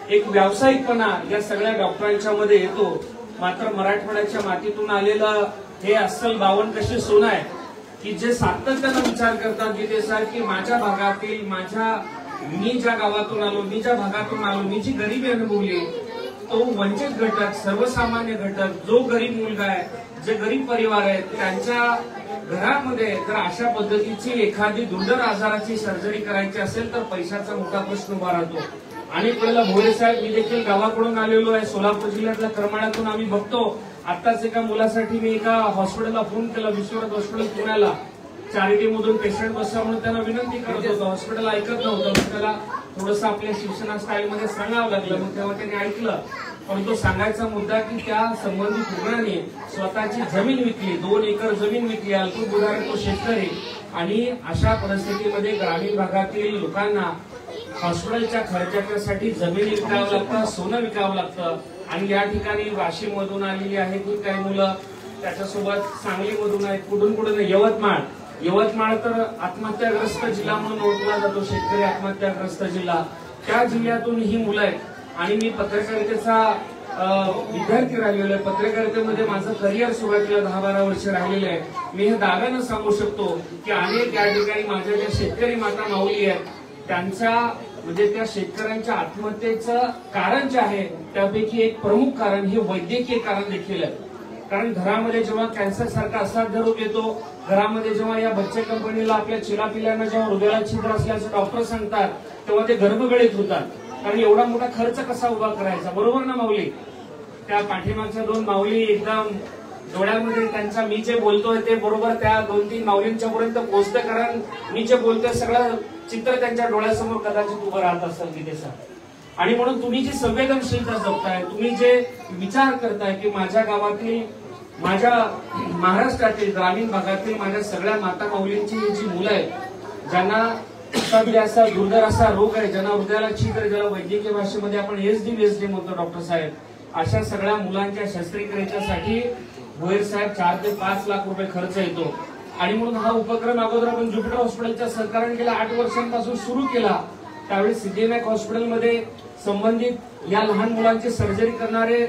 एक व्यावसायिकपणा या सगळ्या डॉक्टरांच्या मध्ये येतो. मात्र मराठवाड्याच्या मातीतून आलेलं हे अस्सल 52 कसे सोनं आहे की जे सातत्यानं विचार करतात गीते सर की माझ्या भागातील, मी ज्या गावातून आलो, मी ज्या भागातून आलो, मी जी गरिबी अनुभवली, तो वंचित घटक, सर्वसामान्य घटक, जो गरीब मुलगा आहे, जे गरीब परिवार आहेत, त्यांच्या घरामध्ये जर अशा पद्धतीची एखादी दुर्धर आजाराची सर्जरी करायची असेल तर पैशाचा मोठा प्रश्न उभा राहतो. आणि पहिला भोईर साहेब, मी देखील गावाकडून आलेलो आहे, सोलापूर जिल्ह्यातल्या करमाळ्यातून. आम्ही बघतो आत्ताच एका मुलासाठी मी एका हॉस्पिटलला फोन केला, विश्वनाथ हॉस्पिटल पुण्याला, चॅरिटीमधून पेशंट बसवा म्हणून त्यांना विनंती करत होतो. हॉस्पिटल ऐकत नव्हतं, मग त्याला थोडंसं आपल्या शिवसेना स्टाईलमध्ये सांगावं लागलं. मग तेव्हा त्यांनी ऐकलं. पण तो सांगायचा मुद्दा की त्या संबंधित रुग्णाने स्वतःची जमीन विकली, 2 एकर जमीन विकली, अल्पभूधारक तो शेतकरी. आणि अशा परिस्थितीमध्ये ग्रामीण भागातील लोकांना हॉस्पिटलच्या खर्चासाठी जमीन विकावं लागतं, सोनं विकावं लागतं. आणि या ठिकाणी वाशीमधून आलेली आहेत ही काही मुलं, त्याच्यासोबत सांगलीमधून आहेत, कुठून यवतमाळ तर आत्महत्याग्रस्त जिल्हा म्हणून ओळखला जातो, शेतकरी आत्महत्याग्रस्त जिल्हा. त्या जिल्ह्यातून ही मुलं आहेत. आणि मी पत्रकारितेचा विद्यार्थी राहिलेलो आहे. पत्रकारितेमध्ये माझं करिअर सुरुवातीला 10-12 वर्ष राहिलेलं आहे. मी हे दाव्यानं सांगू शकतो की अनेक या ठिकाणी माझ्या ज्या शेतकरी माता माऊली आहेत त्यांच्या म्हणजे त्या शेतकऱ्यांच्या आत्महत्येचं कारण जे आहे त्यापैकी एक प्रमुख कारण हे वैद्यकीय कारण देखील आहे. कारण घरामध्ये जेव्हा कॅन्सर सारखा असाध्य रोग येतो, घरामध्ये जेव्हा या बच्चे कंपनीला आपल्या चिलापिल्यांना जेव्हा हृदयाला छिद्र असल्याचं डॉक्टर सांगतात तेव्हा ते गर्भगळीत होतात. कारण एवढा मोठा खर्च कसा उभा करायचा, बरोबर ना माऊली? त्या पाठीमागच्या 2 माऊली एकदम डोळ्यामध्ये त्यांच्या मी जे बोलतोय ते बरोबर त्या 2-3 माऊलींच्या पर्यंत पोहोचतं. कारण मी जे बोलतोय सगळं चित्र त्यांच्या डोळ्यासमोर कदाचित उभं राहत असेल गीतेचा. आणि म्हणून तुम्ही जी संवेदनशीलता जपताय, तुम्ही जे विचार करताय की माझ्या गावातील, माझ्या महाराष्ट्रातील ग्रामीण भागातील माझ्या सगळ्या माता माऊलींची जी मुलं आहेत ज्यांना सध्या असा दुर्धर असा रोग आहे, ज्यांना हृदयाला छिद्र, ज्याला वैद्यकीय भाषेमध्ये आपण एसडी म्हणतो डॉक्टर साहेब, अशा सगळ्या मुलांच्या शस्त्रक्रियेसाठी भोयर साहेब 4 ते 5 लाख रुपये खर्च येतो. आणि म्हणून हा उपक्रम अगोदर आपण ज्युपिटर हॉस्पिटलच्या सहकार्याने गेल्या 8 वर्षांपासून सुरू केला. त्यावेळी सिद्धिविनायक हॉस्पिटलमध्ये संबंधित या लहान मुलांची सर्जरी करणारे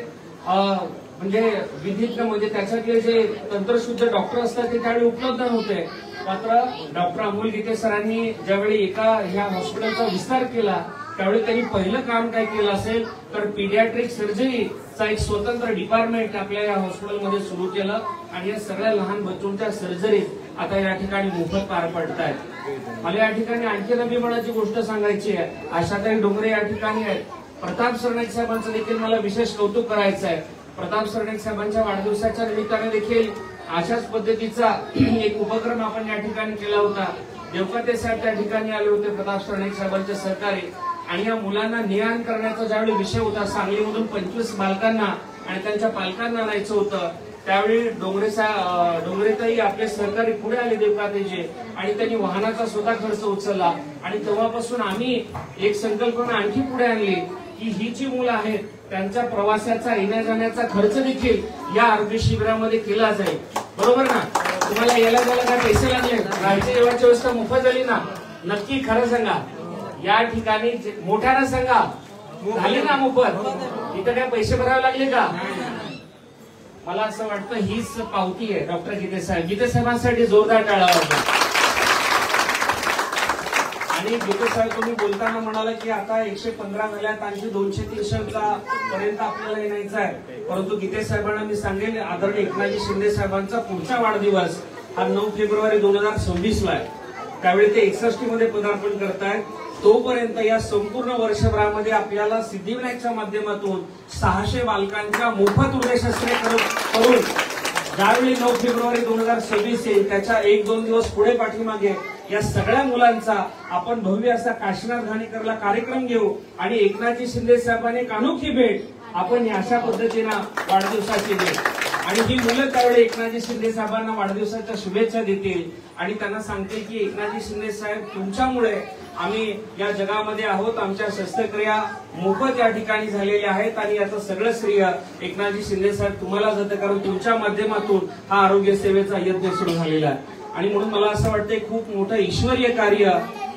म्हणजे विधिज्ञ म्हणजे त्याच्यातले जे तंत्रशुद्ध डॉक्टर असतात ते त्यावेळी उपलब्ध नव्हते. मात्र डॉक्टर अमोल गीते सरांनी ज्यावेळी ह्या हॉस्पिटलचा विस्तार केला त्यावेळी त्यांनी पहिलं काम काय केलं असेल तर पीडियाट्रिक सर्जरीचा एक स्वतंत्र डिपार्टमेंट आपल्या या हॉस्पिटलमध्ये सुरू केलं. आणि या सगळ्या लहान बच्चूंच्या सर्जरी आता या ठिकाणी मोफत पार पडत आहेत. मला या ठिकाणी आणखी अभिमानाची गोष्ट सांगायची आहे. आशाताई डोंगरे या ठिकाणी आहेत. प्रताप सरनाईक साहेबांचं देखील मला विशेष कौतुक करायचं आहे. प्रताप सरनाईक साहेबांच्या वाढदिवसाच्या निमित्ताने देखील अशाच पद्धतीचा एक उपक्रम आपण या ठिकाणी केला होता. देवकाते साहेब त्या ठिकाणी आले होते प्रताप सरनाईक साहेबांचे सहकारी. आणि या मुलांना नियान करण्याचा ज्यावेळी विषय होता, सांगलीमधून 25 बालकांना आणि त्यांच्या पालकांना आणायचं होतं, त्यावेळी डोंगरेताई आपले सहकारी पुढे आले देवकातेचे आणि त्यांनी वाहनाचा स्वतः खर्च उचलला. आणि तेव्हापासून आम्ही एक संकल्पना आणखी पुढे आणली की ही जी मुलं आहेत त्यांच्या प्रवासाचा येण्या जाण्याचा खर्च देखील या आरोग्य शिबिरामध्ये केला जाईल. बरोबर ना? तुम्हाला यायला जायला काय पैसे लागले? राहायची जेवणाची व्यवस्था मोफत झाली ना? नक्की खरं सांगा. या ठिकाणी मोठ्यानं सांगा, झाले ना मोफत? इथं काय पैसे भरावे लागले का? मला असं वाटतं हीच पावती आहे डॉक्टर गीते साहेब. गीते साहेबांसाठी जोरदार टाळा वाजवा. आणि गीते साहेब तुम्ही बोलताना म्हणाला की आता 115 झाल्यात, आणखी 200-300 पर्यंत आपल्याला येण्याचं आहे. परंतु गीते साहेबांना मी सांगेन आदरणीय एकनाथजी शिंदे साहेबांचा पुढचा वाढदिवस हा 9 फेब्रुवारी 2026 ला आहे. त्यावेळी ते 61 मध्ये पदार्पण करतायत. तोपर्यंत या संपूर्ण वर्षभरामध्ये आपल्याला सिद्धिविनायकच्या माध्यमातून 600 बालकांच्या मोफत हृदयशस्त्रे करून ज्यावेळी 9 फेब्रुवारी 2026 येईल त्याच्या 1-2 दिवस पुढे पाठीमागे या सगळ्या मुलांचा आपण भव्य असा काशीनाथ घाणेकरला कार्यक्रम घेऊ आणि एकनाथजी शिंदे साहेबांनी एक अनोखी भेट आपण अशा पद्धतीनं वाढदिवसाची देऊ. आणि ही मुलं त्यावेळी एकनाथजी शिंदे साहेबांना वाढदिवसाच्या शुभेच्छा देतील आणि त्यांना सांगतील की एकनाथजी शिंदे साहेब तुमच्यामुळे आम्ही या जगामध्ये आहोत. आमच्या शस्त्रक्रिया मोफत या ठिकाणी झालेल्या आहेत आणि याचं सगळं श्रेय एकनाथजी शिंदे साहेब तुम्हाला जातं, कारण तुमच्या माध्यमातून हा आरोग्य सेवेचा यज्ञ सुरू झालेला आहे. आणि म्हणून मला असं वाटतंय खूप मोठं ईश्वरीय कार्य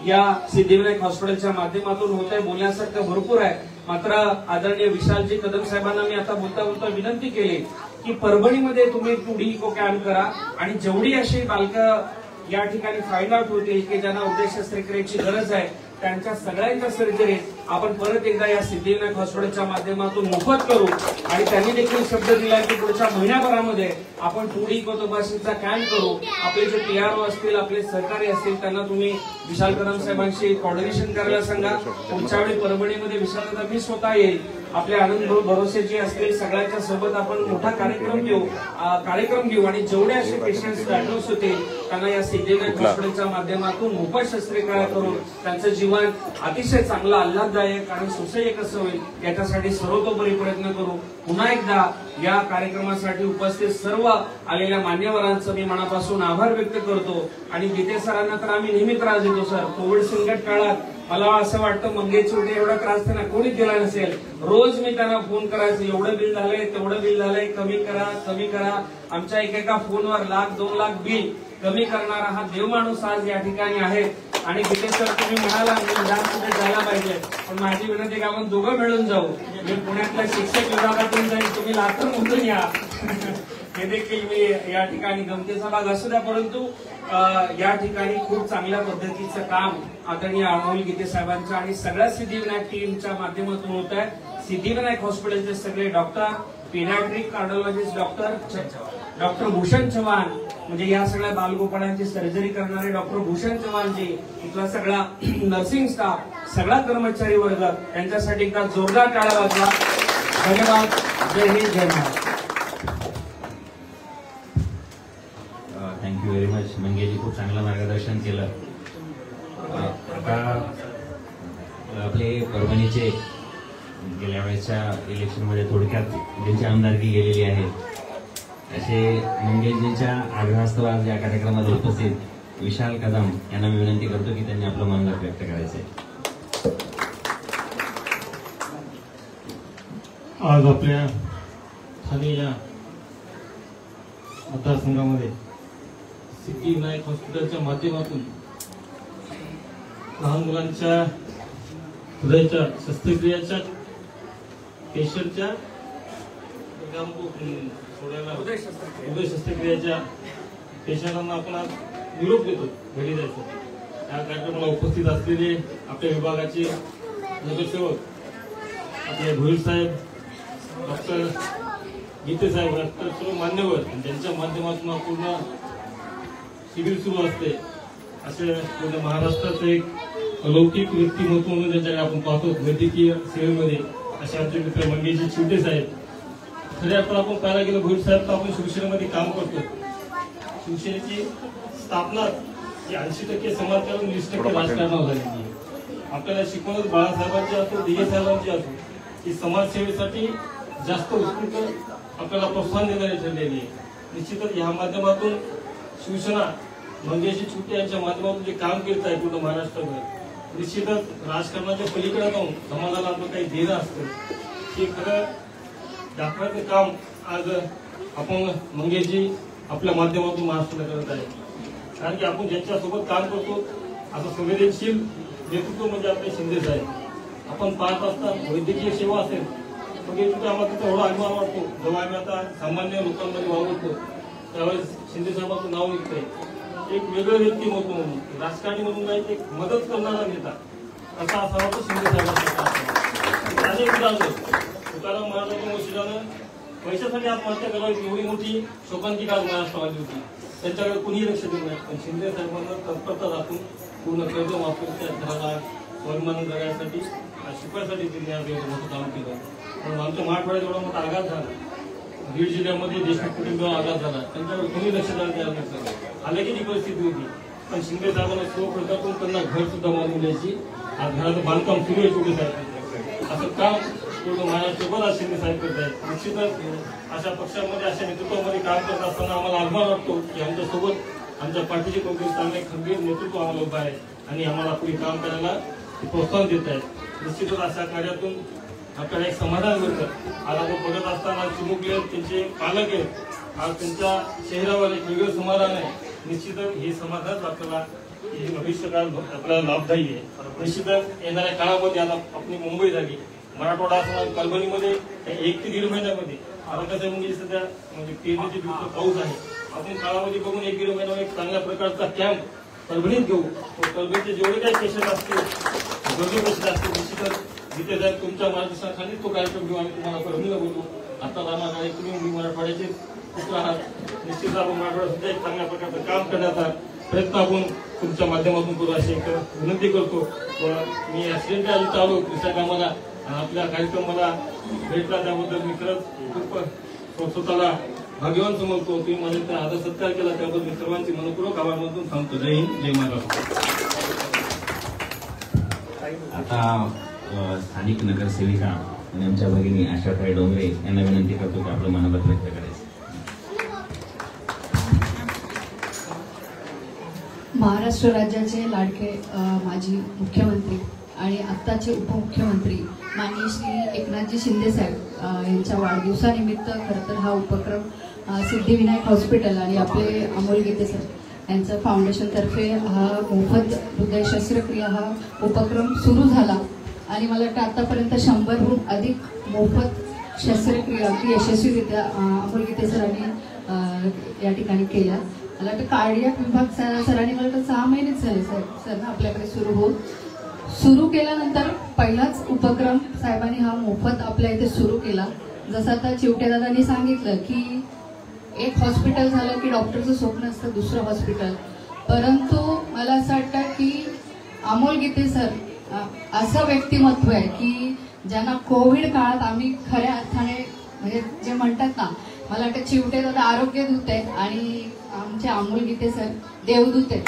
या सिद्धिविनायक हॉस्पिटलच्या माध्यमातून होत आहे. बोलण्यासारखं भरपूर आहे. मात्र आदरणीय विशालजी कदम साहेबांना मी आता बोलता विनंती केली की परभणीमध्ये तुम्ही 2D इको कॅम्प करा आणि जेवढी अशी बालकं या ठिकाणी फाइंड आउट होतील की ज्यांना हृदय शस्त्रक्रियेची गरज आहे त्यांच्या सगळ्यांच्या सर्जरीत आपण परत एकदा या सिद्धिविनायक हॉस्पिटलच्या माध्यमातून मोफत करू. आणि त्यांनी देखील शब्द दिला की पुढच्या महिन्याभरामध्ये आपण 2D कोतोबाशीचा कॅम्प करू. आपले जे PRO असतील, आपले सहकारी असतील, त्यांना तुम्ही विशाल कदम साहेबांशी कोऑर्डिनेशन करायला सांगा. पुढच्या वेळी परभणीमध्ये विशालदा मी स्वतः येईल. आपले आनंद भरोसे जे असतील सगळ्यांच्या सोबत आपण मोठा कार्यक्रम घेऊ आणि जेवढे असे पेशंट्स डायग्नोस होतील त्यांना या सिद्धिविनायक हॉस्पिटलच्या माध्यमातून मोफत शस्त्रक्रिया करून त्यांचं जीवन अतिशय चांगलं आल्हाददायक आणि सुसह्य कसं होईल याच्यासाठी सर्वतोपरी प्रयत्न करू. पुन्हा एकदा या कार्यक्रमासाठी उपस्थित सर्व आलेल्या मान्यवरांचं मी मनापासून आभार व्यक्त करतो. आणि गीते सरांना तर आम्ही नेहमी त्रास देतो सर. कोविड संकट काळात मला असं वाटतं मंगेश चिवटे एवढा त्रास त्यांना कोणीच दिला नसेल. रोज मी त्यांना फोन करायचो, एवढं बिल झालंय, तेवढं बिल झालंय, कमी करा. आमच्या एकेका फोनवर 1,00,000-2 लाख बिल कमी करणारा हा देव माणूस आज या ठिकाणी आहे. आणि गीते सर तुम्ही म्हणाला मी विधानसभेत जायला पाहिजे, पण माझी विनंती की आपण दोघं मिळून जाऊ. मी पुण्यातल्या शिक्षक विभागातून जाईल, तुम्ही लातूरमधून या. हे देखील मी या ठिकाणी गमतीचा भाग असू द्या. परंतु या ठिकाणी खूप चांगल्या पद्धतीचं काम आदरणीय अमोल गीते साहेबांच्या आणि सगळ्या सिद्धिविनायक टीमच्या माध्यमातून होत आहे. सिद्धिविनायक हॉस्पिटलचे सगळे doctor, paediatric cardiologist doctor Bhushan Chavan, म्हणजे या सगळ्या बालगोपाळांची सर्जरी करणारे डॉक्टर भूषण चव्हाणजी, इथला सगळा नर्सिंग स्टाफ, सगळा कर्मचारी वर्ग यांच्यासाठी एकदा जोरदार टाळ्या वाजवा. धन्यवाद. जय हिंद, जय महाराष्ट्र. Thank you very much. मंगेशजी खूप चांगलं मार्गदर्शन केलं. आता आपले परभणीचे गेल्या वेळेच्या इलेक्शनमध्ये थोडक्यात ज्यांची आमदारकी गेलेली आहे असे मंगेशजींच्या आग्रहास्तव आज या कार्यक्रमात उपस्थित विशाल कदम यांना मी विनंती करतो की त्यांनी आपलं मनोगत व्यक्त करायचंय. आज आपल्या ठाणे या मतदारसंघामध्ये सिद्धिविनायक हॉस्पिटलच्या माध्यमातून लहान मुलांच्या हृदयाच्या शस्त्रक्रियाच्या पेशंटच्या हृदय शस्त्रक्रियाच्या पेशंटांना आपण आज निरोप देतो घरी जायचं. या कार्यक्रमाला उपस्थित असलेले आपल्या विभागाचे नगरसेवक आपले भोईर साहेब, डॉक्टर गीते साहेब, डॉक्टर सर्व मान्यवर ज्यांच्या माध्यमातून पूर्ण शिबिर सुरू असते असे पूर्ण महाराष्ट्राचं एक अलौकिक व्यक्तिमत्व म्हणून ज्यांच्याकडे आपण पाहतो वैद्यकीय सेवेमध्ये असे आमचे मित्र मंगेशजी चिवटे साहेब. खरे आपण पाहायला गेलो भोईर साहेब तर आपण शिवसेनेमध्ये काम करतो. शिवसेनेची स्थापना 80% समाजकारण 20% राजकारणावर झालेली आहे. आपल्याला शिकवणूक बाळासाहेबांची असो, दिघे साहेबांची असो, ही समाजसेवेसाठी जास्त उत्स्फूर्त आपल्याला प्रोत्साहन देणारी ठरलेली आहे. निश्चितच या माध्यमातून शिवसेना मंगेशजी चिवटे यांच्या माध्यमातून जे काम करत आहे पूर्ण महाराष्ट्रभर निश्चितच राजकारणाच्या पलीकडे जाऊन समाजाला आपलं काही देणं असतं हे खरं दाखवायचं काम आज आपण मंगेशजी आपल्या माध्यमातून महाराष्ट्राला करत आहे. कारण की आपण ज्यांच्यासोबत काम करतो असं संवेदनशील नेतृत्व म्हणजे आपले शिंदे साहेब. आपण पाहत असता वैद्यकीय सेवा असेल मंगेशजी आम्हाला तिचा एवढा अभिमान वाटतो. जेव्हा आम्ही आता सामान्य लोकांमध्ये वावरतो त्यावेळेस शिंदे साहेबांचं नाव निघतंय. एक वेगळं व्यक्तिमत्व म्हणून राजकारणी म्हणून नाही, एक मदत करणारा नेता असा असावा तो शिंदे साहेबांचा. अनेक उदाहरण तुकाराम महाराजांच्या वशिलानं पैशासाठी आत्महत्या करावी एवढी मोठी शोकांती काळ महाराष्ट्रावाली होती. त्यांच्याकडे कुणीही लक्ष देत नाही. पण शिंदे साहेबांना तत्परता दाखवून पूर्ण कर्ज वापरून त्या घराला स्वाभिमान जगण्यासाठी शिकवायसाठी त्यांनी आज एवढं मोठं काम केलं. म्हणून आमच्या मराठवाड्यात एवढा मोठा आघात झाला. बीड जिल्ह्यामध्ये देशमुख कुटुंबावर आघात झाला. त्यांच्याकडे कुणी लक्ष द्यायला तयार नसलं. हालाकीची परिस्थिती होती. पण शिंदे साहेबांना स्वखर्चातून त्यांना घर सुद्धा बांधून द्यायची. आज घराचं बांधकाम सुरू आहे छोटे साहेब. असं काम पूर्ण महाराष्ट्रभर आज शिंदे साहेब करत आहेत. निश्चितच अशा पक्षामध्ये अशा नेतृत्वामध्ये काम करत असताना आम्हाला अभिमान वाटतो की आमच्यासोबत आमच्या पार्टीचे कोणते चांगले खंबीर नेतृत्व आम्हाला उभं आहे आणि आम्हाला पुढे काम करायला प्रोत्साहन देत आहेत. निश्चितच अशा कार्यातून आपल्याला एक समाधान मिळतं. आज आपण बघत असताना चिमुकले त्यांचे पालक आहेत. आज त्यांच्या चेहऱ्यावर एक वेगळं समाधान आहे. निश्चितच हे समाधान आपल्याला भविष्यकाळात आपल्याला लाभदायी आहे. निश्चितच येणाऱ्या काळामध्ये आता आपली मुंबई झाली, मराठवाडा असणार, परभणीमध्ये 1 ते 1.5 महिन्यामध्ये आता कसं म्हणजे सध्या म्हणजे पेरणीचे दिवस पाऊस आहे. आपण काळामध्ये बघून 1 ते 1.5 महिन्यामध्ये एक चांगल्या प्रकारचा कॅम्प परभणीत घेऊ. परभणीचे जेवढे काही पेशंट असतील, गरजू पेशंट असतील निश्चितच जिथे साहेब तुमच्या मार्गदर्शनाखाली तो कार्यक्रम घेऊन आम्ही तुम्हाला परभणीला बोलू. आता रामाकडे तुम्ही मराठवाड्याचे पुत्र आहात. निश्चित आपण मराठवाड्यात सुद्धा एक चांगल्या प्रकारचं काम करण्याचा प्रयत्न आपण तुमच्या माध्यमातून करू अशी एक विनंती करतो. व मी ऍक्सिडेंट आधी आलो दुसऱ्या कामाला आपल्या कार्यक्रमाला भेटला त्याबद्दल मी खरंच खूप स्वतःला भाग्यवान समजतो. तुम्ही माझ्या त्या आदर सत्कार केला त्याबद्दल मी सर्वांची मनपूर्वक आभार मानून थांबतो. जय हिंद, जय महाराष्ट्र. आता स्थानिक नगरसेविका आणि आमच्या भगिनी आशाताई डोंगरे यांना विनंती करतो की आपलं मनोगत व्यक्त करायचं. महाराष्ट्र राज्याचे लाडके माजी मुख्यमंत्री आणि आत्ताचे उपमुख्यमंत्री माननीय श्री एकनाथजी शिंदे साहेब यांच्या वाढदिवसानिमित्त खरं तर हा उपक्रम सिद्धिविनायक हॉस्पिटल आणि आपले अमोल गीते सर यांचं फाउंडेशनतर्फे हा मोफत हृदय शस्त्रक्रिया हा उपक्रम सुरू झाला आणि मला वाटतं आतापर्यंत 100हून अधिक मोफत शस्त्रक्रिया अगदी यशस्वीरित्या अमोल गीते सरांनी या ठिकाणी केल्या. मला वाटतं कार्डियाक विभाग सरांनी मला वाटतं 6 महिनेच झाले सर आपल्याकडे सुरू केल्यानंतर पहिलाच उपक्रम साहेबांनी हा मोफत आपल्या इथे सुरू केला. जसं आता चिवटेदादांनी सांगितलं की एक हॉस्पिटल झालं की डॉक्टरचं स्वप्न असतं दुसरं हॉस्पिटल, परंतु मला असं वाटतं की अमोल गीते सर असं व्यक्तिमत्व आहे की ज्यांना कोविड काळात आम्ही खऱ्या अर्थाने म्हणजे जे म्हणतात ना, मला वाटतं चिवटेदादा आरोग्य दूत आहेत आणि आमचे अमोल गीते सर देवदूत आहेत.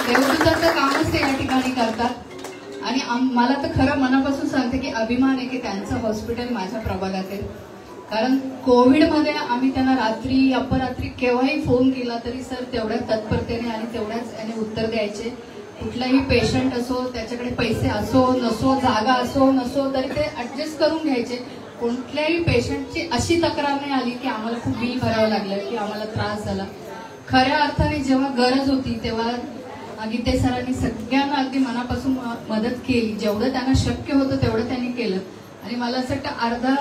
देवदूताचं कामच ते या ठिकाणी करतात आणि मला तर खरं मनापासून सांगते की अभिमान आहे की त्यांचं हॉस्पिटल माझ्या प्रभागात आहे. कारण कोविडमध्ये आम्ही त्यांना रात्री अपरात्री केव्हाही फोन केला तरी सर तेवढ्या तत्परतेने आणि तेवढ्याच याने उत्तर द्यायचे. कुठलाही पेशंट असो, त्याच्याकडे पैसे असो नसो, जागा असो नसो, तरी ते ऍडजस्ट करून घ्यायचे. कुठल्याही पेशंटची अशी तक्रार नाही आली की आम्हाला खूप बिल भरावं लागलं की आम्हाला त्रास झाला. खऱ्या अर्थाने जेव्हा गरज होती तेव्हा गीते सरांनी सगळ्यांना अगदी मनापासून मदत केली. जेवढं त्यांना शक्य होतं तेवढं त्यांनी केलं आणि मला असं वाटतं अर्धा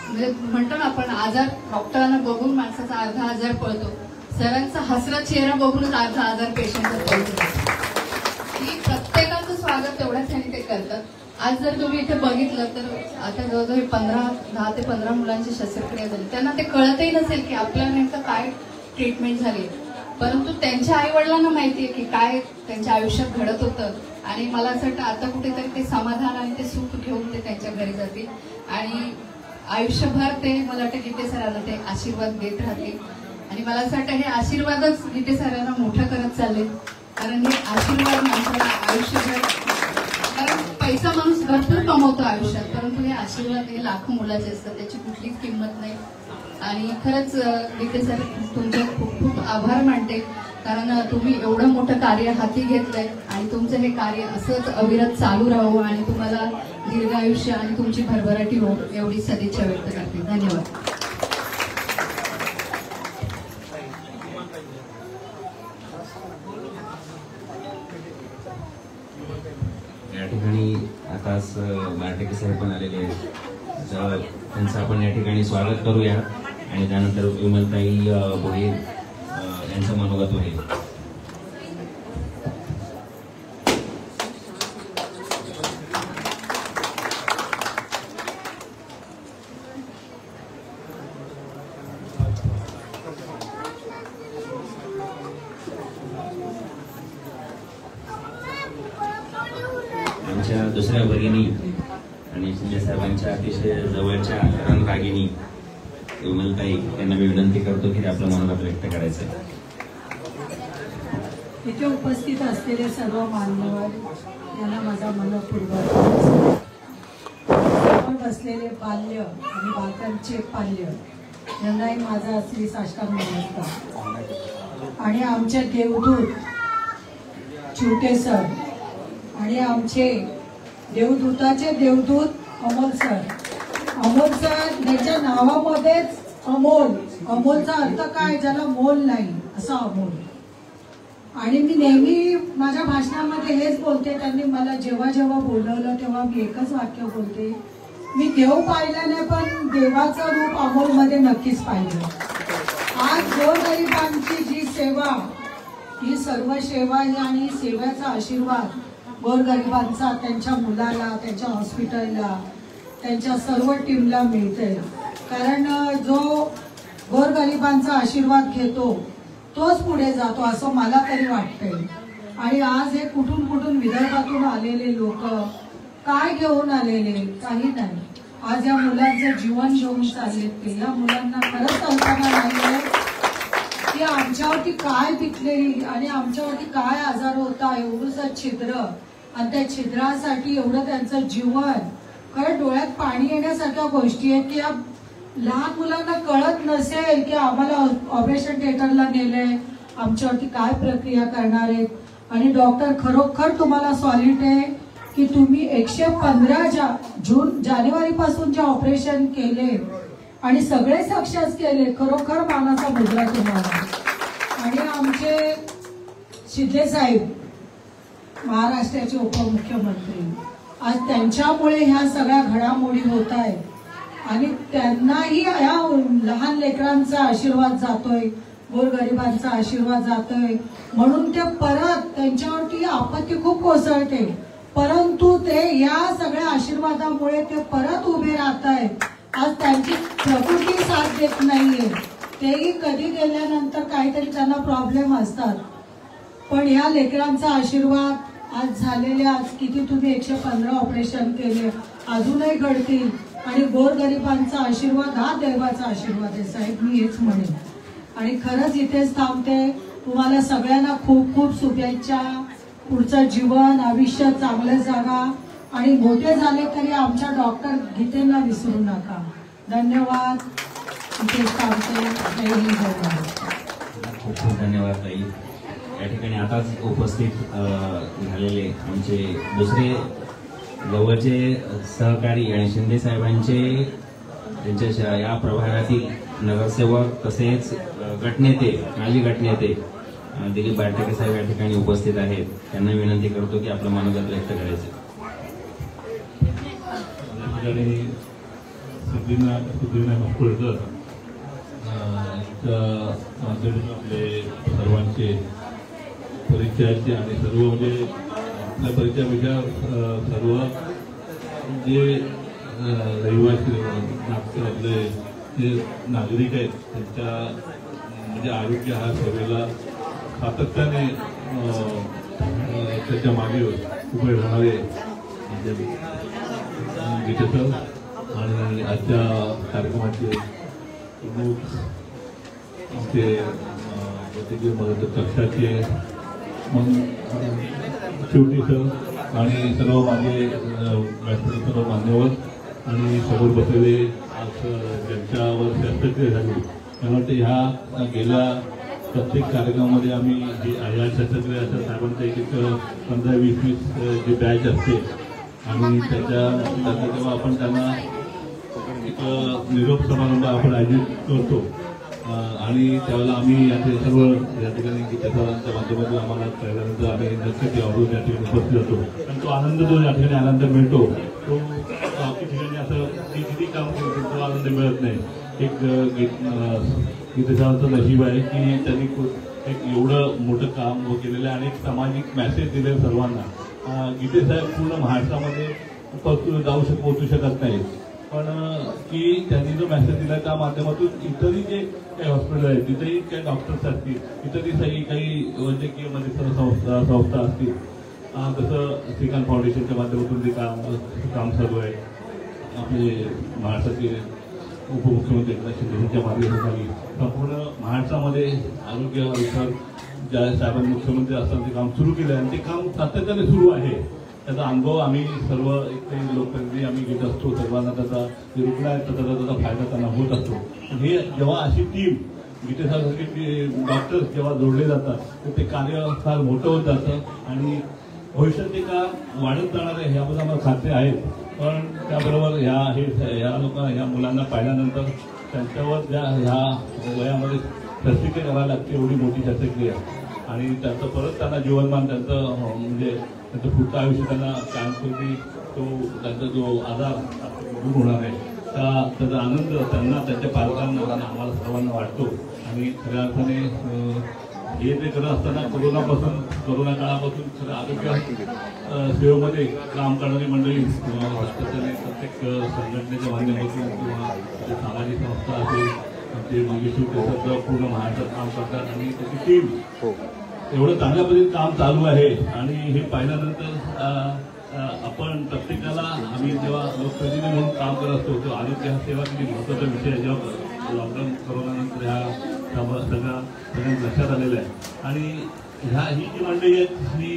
म्हणजे म्हणतो ना आपण आजार डॉक्टरांना बघून माणसाचा अर्धा आजार पळतो, सरांचा हसरा चेहरा बघूनच अर्धा आजार पेशंटचा पळतो. की प्रत्येकाचं स्वागत तेवढ्याच त्यांनी ते करतात. आज जर तुम्ही इथे बघितलं तर आता जवळजवळ 10 ते 15 मुलांची शस्त्रक्रिया झाली. त्यांना ते कळतही नसेल की आपल्याला नेमकं काय ट्रीटमेंट झाली, परंतु त्यांच्या आई वडिलांना माहितीये की काय त्यांच्या आयुष्यात घडत होतं आणि मला असं वाटतं आता कुठेतरी ते समाधान आणि ते सुख घेऊन ते त्यांच्या घरी जातील आणि आयुष्यभर ते मला वाटतं गीते सरांना ते आशीर्वाद देत राहतील आणि मला असं वाटतं हे आशीर्वादच गीते सरांना मोठं करत चालले. कारण हे आशीर्वाद माणसाला आयुष्यभर, कारण पैसा माणूस भरपूर कमवतो आयुष्यात, परंतु हे आशीर्वाद हे लाखो मुलाचे असतात, त्याची कुठलीच किंमत नाही. आणि खरंच गीते सर तुमचे खूप खूप आभार मानते कारण तुम्ही एवढं मोठं कार्य हाती घेतलंय आणि तुमचं हे कार्य असंच अविरत चालू राहू आणि तुम्हाला दीर्घ आयुष्य आणि तुमची भरभराटी हो एवढी सदिच्छा व्यक्त करते. धन्यवाद. या ठिकाणी आताच बारटेके साहेब पण आलेले आहेत, त्यांचं आपण या ठिकाणी स्वागत करूया आणि त्यानंतर विमलताई भोये यांचं मनोगत होईल. आमच्या दुसऱ्या भगिनी आणि शिंदे साहेबांच्या अतिशय जवळच्या रणरागिणी विमलताई यांना मी विनंती करतो की आपलं मनोगत व्यक्त करायचं. इथे उपस्थित असलेले सर्व मान्यवर यांना माझा मनपूर्वक बसलेले बाल्य आणि बालकांचे पाल्य यांनाही माझा श्री साष्टांग नमस्कार. आणि आमचे देवदूत चिवटे सर आणि आमचे देवदूताचे देवदूत अमोल सर. अमोल सर त्याच्या नावामध्येच अमोल, अमोलचा अर्थ काय, ज्याला मोल नाही असा अमोल. आणि मी नेहमी माझ्या भाषणामध्ये हेच बोलते, त्यांनी मला जेव्हा जेव्हा बोलवलं तेव्हा मी एकच वाक्य बोलते, मी देव पाहिलं नाही पण देवाचं रूप अमोलमध्ये नक्कीच पाहिलं. आज गोरगरिबांची जी सेवा, ही सर्व सेवा आणि सेवेचा आशीर्वाद गोरगरिबांचा त्यांच्या मुलाला, त्यांच्या हॉस्पिटलला, त्यांच्या सर्व टीमला मिळते. कारण जो गोरगरिबांचा आशीर्वाद घेतो तोच पुढे जातो असं मला तरी वाटतंय. आणि आज हे कुठून कुठून विदर्भातून आलेले लोक काय घेऊन आलेले, काही नाही. आज या मुलांचं जीवन घेऊन चाललेत ते. या मुलांना खरंच कल्पना नाहीये की आमच्यावरती काय पिकलेली आणि आमच्यावरती काय आजार होता. एवढंसं छिद्र आणि त्या छिद्रासाठी एवढं त्यांचं जीवन. खरं डोळ्यात पाणी येण्यासारख्या गोष्टी आहेत की या लहान मुलांना कळत नसेल की आम्हाला ऑपरेशन थिएटरला नेलंय, आमच्यावरती काय प्रक्रिया करणार आहेत. आणि डॉक्टर खरोखर तुम्हाला सॉलिड आहे की तुम्ही 115 जानेवारीपासून जे ऑपरेशन केले आणि सगळे सक्सेस केले, खरोखर मानाचा मुद्रा तुम्हाला. आणि आमचे शिंदे साहेब महाराष्ट्राचे उपमुख्यमंत्री, आज त्यांच्यामुळे ह्या सगळ्या घडामोडी होत आहेत. आणि त्यांनाही या लहान लेकरांचा आशीर्वाद जातोय, गोरगरिबांचा आशीर्वाद जातोय, म्हणून ते परत त्यांच्यावरती आपत्ती खूप कोसळते, परंतु ते या सगळ्या आशीर्वादामुळे ते परत उभे राहत आहेत. आज त्यांची प्रकृती साथ देत नाहीये, तेही कधी गेल्यानंतर काहीतरी त्यांना प्रॉब्लेम असतात. पण या लेकरांचा आशीर्वाद आज झालेले, आज किती तुम्ही 115 ऑपरेशन केले, अजूनही घडतील. आणि गोरगरिबांचा आशीर्वाद हा देवाचा आशीर्वाद आहे साहेब, मी हेच म्हणेन. आणि खरंच इथेच थांबते. तुम्हाला सगळ्यांना खूप खूप शुभेच्छा. पुढचं जीवन आयुष्य चांगलं जागा आणि मोठे झाले तरी आमच्या डॉक्टर गीतेंना विसरू नका. धन्यवाद. इथेच थांबते. जय हिंद, जय महाराष्ट्र. खूप खूप धन्यवाद ताई. या ठिकाणी आताच उपस्थित झालेले आमचे दुसरे जवळचे सहकारी आणि शिंदे साहेबांचे त्यांच्या या प्रभागातील नगरसेवक तसेच गटनेते, माजी गटनेते दिलीप बारटेके साहेब या ठिकाणी उपस्थित आहेत. त्यांना विनंती करतो की आपलं मनोगत व्यक्त करायचं. आपले सर्वांचे परिचयाचे आणि सर्व म्हणजे आपल्या परिचयापेक्षा सर्व जे रहिवासी आपले जे नागरिक आहेत त्यांच्या म्हणजे आरोग्य हा सेवेला सातत्याने त्याच्या मागे उभे राहणारे गीते सर आणि आजच्या कार्यक्रमाचे प्रमुख आमचे वैद्यकीय मदत कक्षाचे मग शेवटी सर आणि सर्व माझे सर्व मान्यवर आणि समोर बसलेले ज्यांच्यावर शस्त्रक्रिया झाली. मला वाटतं ह्या गेल्या प्रत्येक कार्यक्रमामध्ये आम्ही या शस्त्रक्रिया साहेबांचं एक 15-20 जी बॅच असते आणि त्याच्या जेव्हा आपण त्यांना एक निरोप समारंभ आपण आयोजित करतो आणि त्यावेळेला आम्ही याचे सर्व या ठिकाणी त्याच्या माध्यमातून आम्हाला पहिल्यानंतर आम्ही नक्की आवडून या ठिकाणी उपस्थित जातो. आणि तो आनंद जो या ठिकाणी आनंद मिळतो तो बाकी ठिकाणी असं किती काम करतो तो आनंद मिळत नाही. एक गीतेसाहेबांचं नशीब आहे की त्यांनी एक एवढं मोठं काम केलेलं आहे आणि एक सामाजिक मेसेज दिले सर्वांना. गीतेसाहेब पूर्ण महाराष्ट्रामध्ये पोहोचू शकत नाही, पण की त्यांनी जो मेसेज दिला त्या माध्यमातून इतरही जे काही हॉस्पिटल आहेत तिथेही काही डॉक्टर्स असतील, इतरही काही वैद्यकीय मध्ये संस्था असतील, तसं श्रीकांत फाउंडेशनच्या माध्यमातून जे काम चालू आहे. आपले महाराष्ट्राचे उपमुख्यमंत्री एकनाथ शिंदेच्या मार्गदर्शनाखाली संपूर्ण महाराष्ट्रामध्ये आरोग्य विभाग ज्या साहेबांनी मुख्यमंत्री असताना ते काम सुरू केलं आणि ते काम सातत्याने सुरू आहे. त्याचा अनुभव आम्ही सर्व एक लोकप्रतिनिधी आम्ही घेत असतो. सर्वांना त्याचा जे रुग्ण आहेत त्याचा फायदा त्यांना होत असतो. हे जेव्हा अशी टीम गीतेसाहेबांसारखे डॉक्टर्स जेव्हा जोडले जातात तर ते कार्य फार मोठं होत जातं आणि भविष्यात ते का वाढत जाणार आहे ह्याबद्दल आम्हाला खात्री आहेत. पण त्याबरोबर ह्या लोकांना ह्या मुलांना पाहिल्यानंतर त्यांच्यावर ह्या वयामध्ये शस्त्रक्रिया करायला लागते, एवढी मोठी शस्त्रक्रिया आणि त्याचं परत त्यांना जीवनमान त्यांचं म्हणजे त्यांचं पुढचं आयुष्य त्यांना कायमस्वरूपी तो त्यांचा जो आजार दूर होणार आहे त्याचा आनंद त्यांना त्यांच्या पालकांना आणि आम्हाला सर्वांना वाटतो. आणि खऱ्या अर्थाने हे ते करत असताना कोरोना काळापासून खरं आरोग्य सेवेमध्ये काम करणारी मंडळी प्रत्येक संघटनेच्या माध्यमातून किंवा सामाजिक संस्था असेल ते मंगेशकर पूर्ण महाराष्ट्रात काम करतात आणि त्याची टीम एवढं चांगल्या पद्धतीने काम चालू आहे. आणि हे पाहिल्यानंतर आपण प्रत्येकाला आम्ही जेव्हा लोकप्रतिनिधी म्हणून काम करत असतो तेव्हा आरोग्य हा सेवा किती महत्त्वाचा विषय आहे. जेव्हा लॉकडाऊन कोरोनानंतर ह्या सगळ्या लक्षात आलेलं आहे. आणि ही जी मंडळी आहेत ही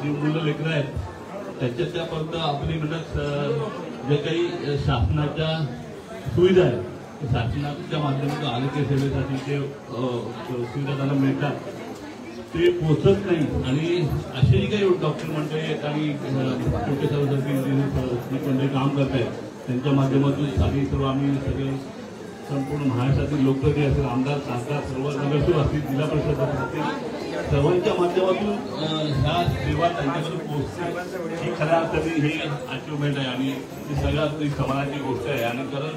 जी मुलं लेकरं आहेत त्याच्यापर्यंत आपली म्हणतात जे काही शासनाच्या सुविधा आहेत शासनाच्या माध्यमातून आरोग्य सेवेसाठी जे सुविधा त्यांना मिळतात ते पोचत नाही. आणि असेही काही डॉक्टर मंडळी आहेत आणि छोटे सर्वसारखी मंडळी काम करत आहेत त्यांच्या माध्यमातून आम्ही सगळे संपूर्ण महाराष्ट्रातील लोकप्रतिनिधी असेल आमदार खासदार सर्व नगरसेवक असतील जिल्हा परिषद असतील सर्वांच्या माध्यमातून ह्या सेवा त्यांच्याकडे पोहोचते ही खऱ्या अर्थाने हे अचिव्हमेंट आहे. आणि ही सगळ्यात समाजाची गोष्ट आहे. आणि कारण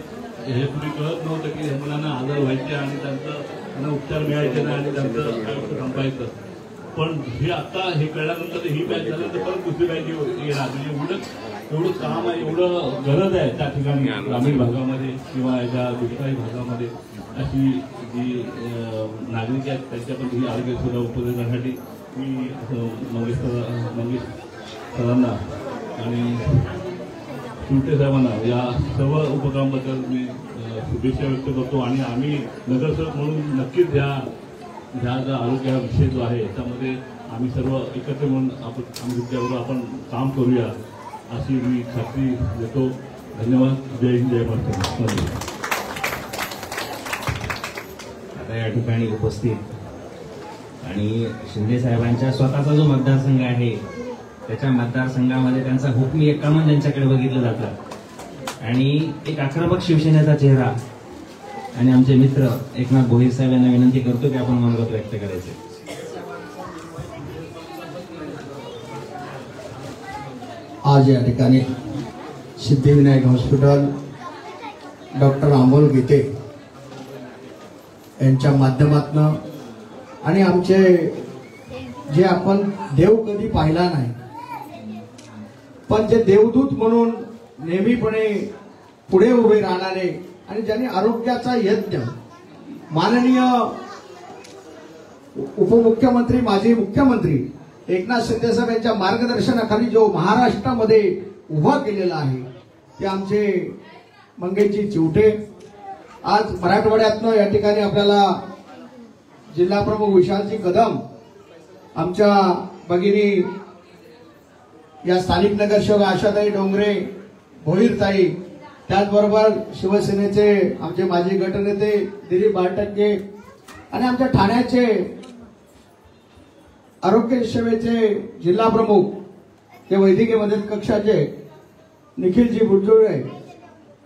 हे तुम्ही कळत नव्हतं की ह्या मुलांना आजार व्हायचे आणि त्यांना उपचार मिळायचे नाही आणि त्यांचं आयुष्य संपायचं. पण हे आता हे कळल्यानंतर ही बॅच झाल्यानंतर परत दुसरी बॅच येणार. म्हणजे एवढं काम आहे एवढं गरज आहे त्या ठिकाणी ग्रामीण भागामध्ये किंवा याच्या दुष्काळी भागामध्ये अशी जी नागरिक आहेत त्यांच्यापर्यंत ही आरोग्य सेवा उपलब्ध करण्यासाठी मी मंगेश सरांना आणि चिवटे साहेबांना या सर्व उपक्रमाबद्दल मी शुभेच्छा व्यक्त करतो. आणि आम्ही नगरसेवक म्हणून नक्कीच ह्या जो आरोग्य हा विषय जो आहे याच्यामध्ये आम्ही सर्व एकत्र म्हणून आम्ही तुमच्याबरोबर आपण काम करूया अशी मी खात्री देतो. धन्यवाद. जय हिंद जय महाराष्ट्र. आता या ठिकाणी उपस्थित आणि शिंदे साहेबांच्या स्वतःचा जो मतदारसंघ आहे त्याच्या मतदारसंघामध्ये त्यांचा हुकमी एकामन त्यांच्याकडे बघितलं जातं आणि एक आक्रमक शिवसेनेचा चेहरा आणि आमचे मित्र एकनाथ भोईर साहेब यांना विनंती करतो की आपण मनोगत व्यक्त करायचे. आज या ठिकाणी सिद्धिविनायक हॉस्पिटल डॉक्टर अमोल गीते यांच्या माध्यमातून आणि आमचे जे आपण देव कधी पाहिला नाही पण जे देवदूत म्हणून नेहमीपणे पुढे उभे राहणारे आणि ज्यांनी आरोग्याचा यज्ञ माननीय उपमुख्यमंत्री माजी मुख्यमंत्री एकनाथ शिंदे साहेब यांच्या मार्गदर्शनाखाली जो महाराष्ट्रामध्ये उभा केलेला आहे ते आमचे मंगेशजी चिवटे. आज मराठवाड्यातनं या ठिकाणी आपल्याला जिल्हा प्रमुख विशालजी कदम आमच्या भगिनी या स्थानिक नगरसेवक आशाताई डोंगरे भोईरताई त्याचबरोबर शिवसेनेचे आमचे माजी गटनेते दिलीप बारटक्के आणि आमच्या ठाण्याचे आरोग्य सेवेचे जिल्हा प्रमुख ते वैद्यकीय मदत कक्षाचे निखिलजी बुडजुळे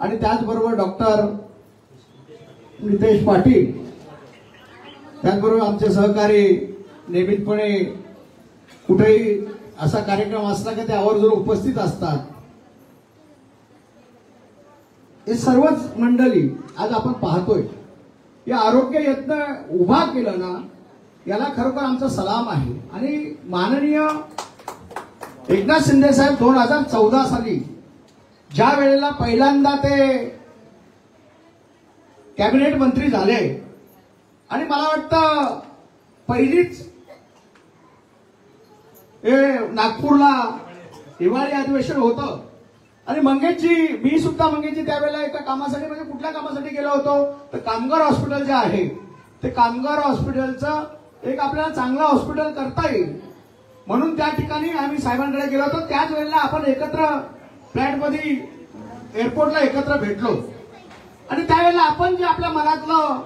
आणि त्याचबरोबर डॉक्टर नितेश पाटील त्याचबरोबर आमचे सहकारी नियमितपणे कुठेही असा कार्यक्रम असला की ते आवर्जून उपस्थित असतात. हे सर्वच मंडळी आज आपण पाहतोय या आरोग्य यत्न उभा केला ना याला खरोखर आमचा सलाम आहे. आणि माननीय एकनाथ शिंदे साहेब 2014 साली ज्या वेळेला पहिल्यांदा ते कॅबिनेट मंत्री झाले आणि मला वाटतं पहिलीच नागपूरला हिवाळी अधिवेशन होतं आणि मी सुद्धा मंगेशजी त्यावेळेला एका कामासाठी म्हणजे कुठल्या कामासाठी गेलो होतो तर कामगार हॉस्पिटल जे आहे ते कामगार हॉस्पिटलचं एक आपल्याला चांगलं हॉस्पिटल करता येईल म्हणून त्या ठिकाणी आम्ही साहेबांकडे गेलो होतो. त्याच वेळेला आपण एकत्र फ्लॅटमध्ये एअरपोर्टला एकत्र भेटलो आणि त्यावेळेला आपण जे आपल्या मनातलं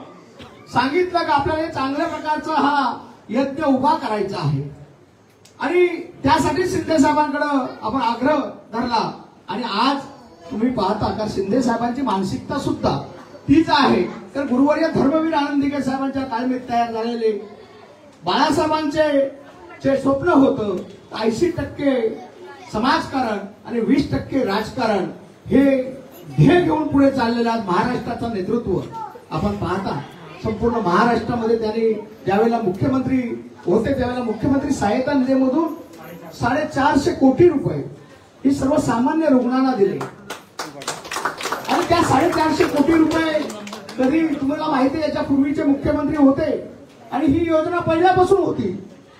सांगितलं की आपल्याला चांगल्या प्रकारचा हा यज्ञ उभा करायचा आहे आणि त्यासाठी शिंदे साहेबांकडे आपण आग्रह धरला. आणि आज तुम्ही पाहता का शिंदे साहेबांची मानसिकता सुद्धा तीच आहे. तर गुरुवर्य धर्मवीर आनंदीकर साहेबांच्या तालमीत तयार झालेले बाळासाहेबांचे स्वप्न होतं 80% समाजकारण आणि 20% राजकारण हे ध्येय घेऊन पुढे चाललेलं आज महाराष्ट्राचं नेतृत्व आपण पाहता संपूर्ण महाराष्ट्रामध्ये त्यांनी ज्यावेळेला मुख्यमंत्री होते त्यावेळेला मुख्यमंत्री सहायता निधीमधून 450 कोटी रुपये ही सर्वसामान्य रुग्णांना दिले आणि त्या 450 कोटी रुपये कधी तुम्हाला माहिती आहे, याच्या पूर्वीचे मुख्यमंत्री होते आणि ही योजना पहिल्यापासून होती,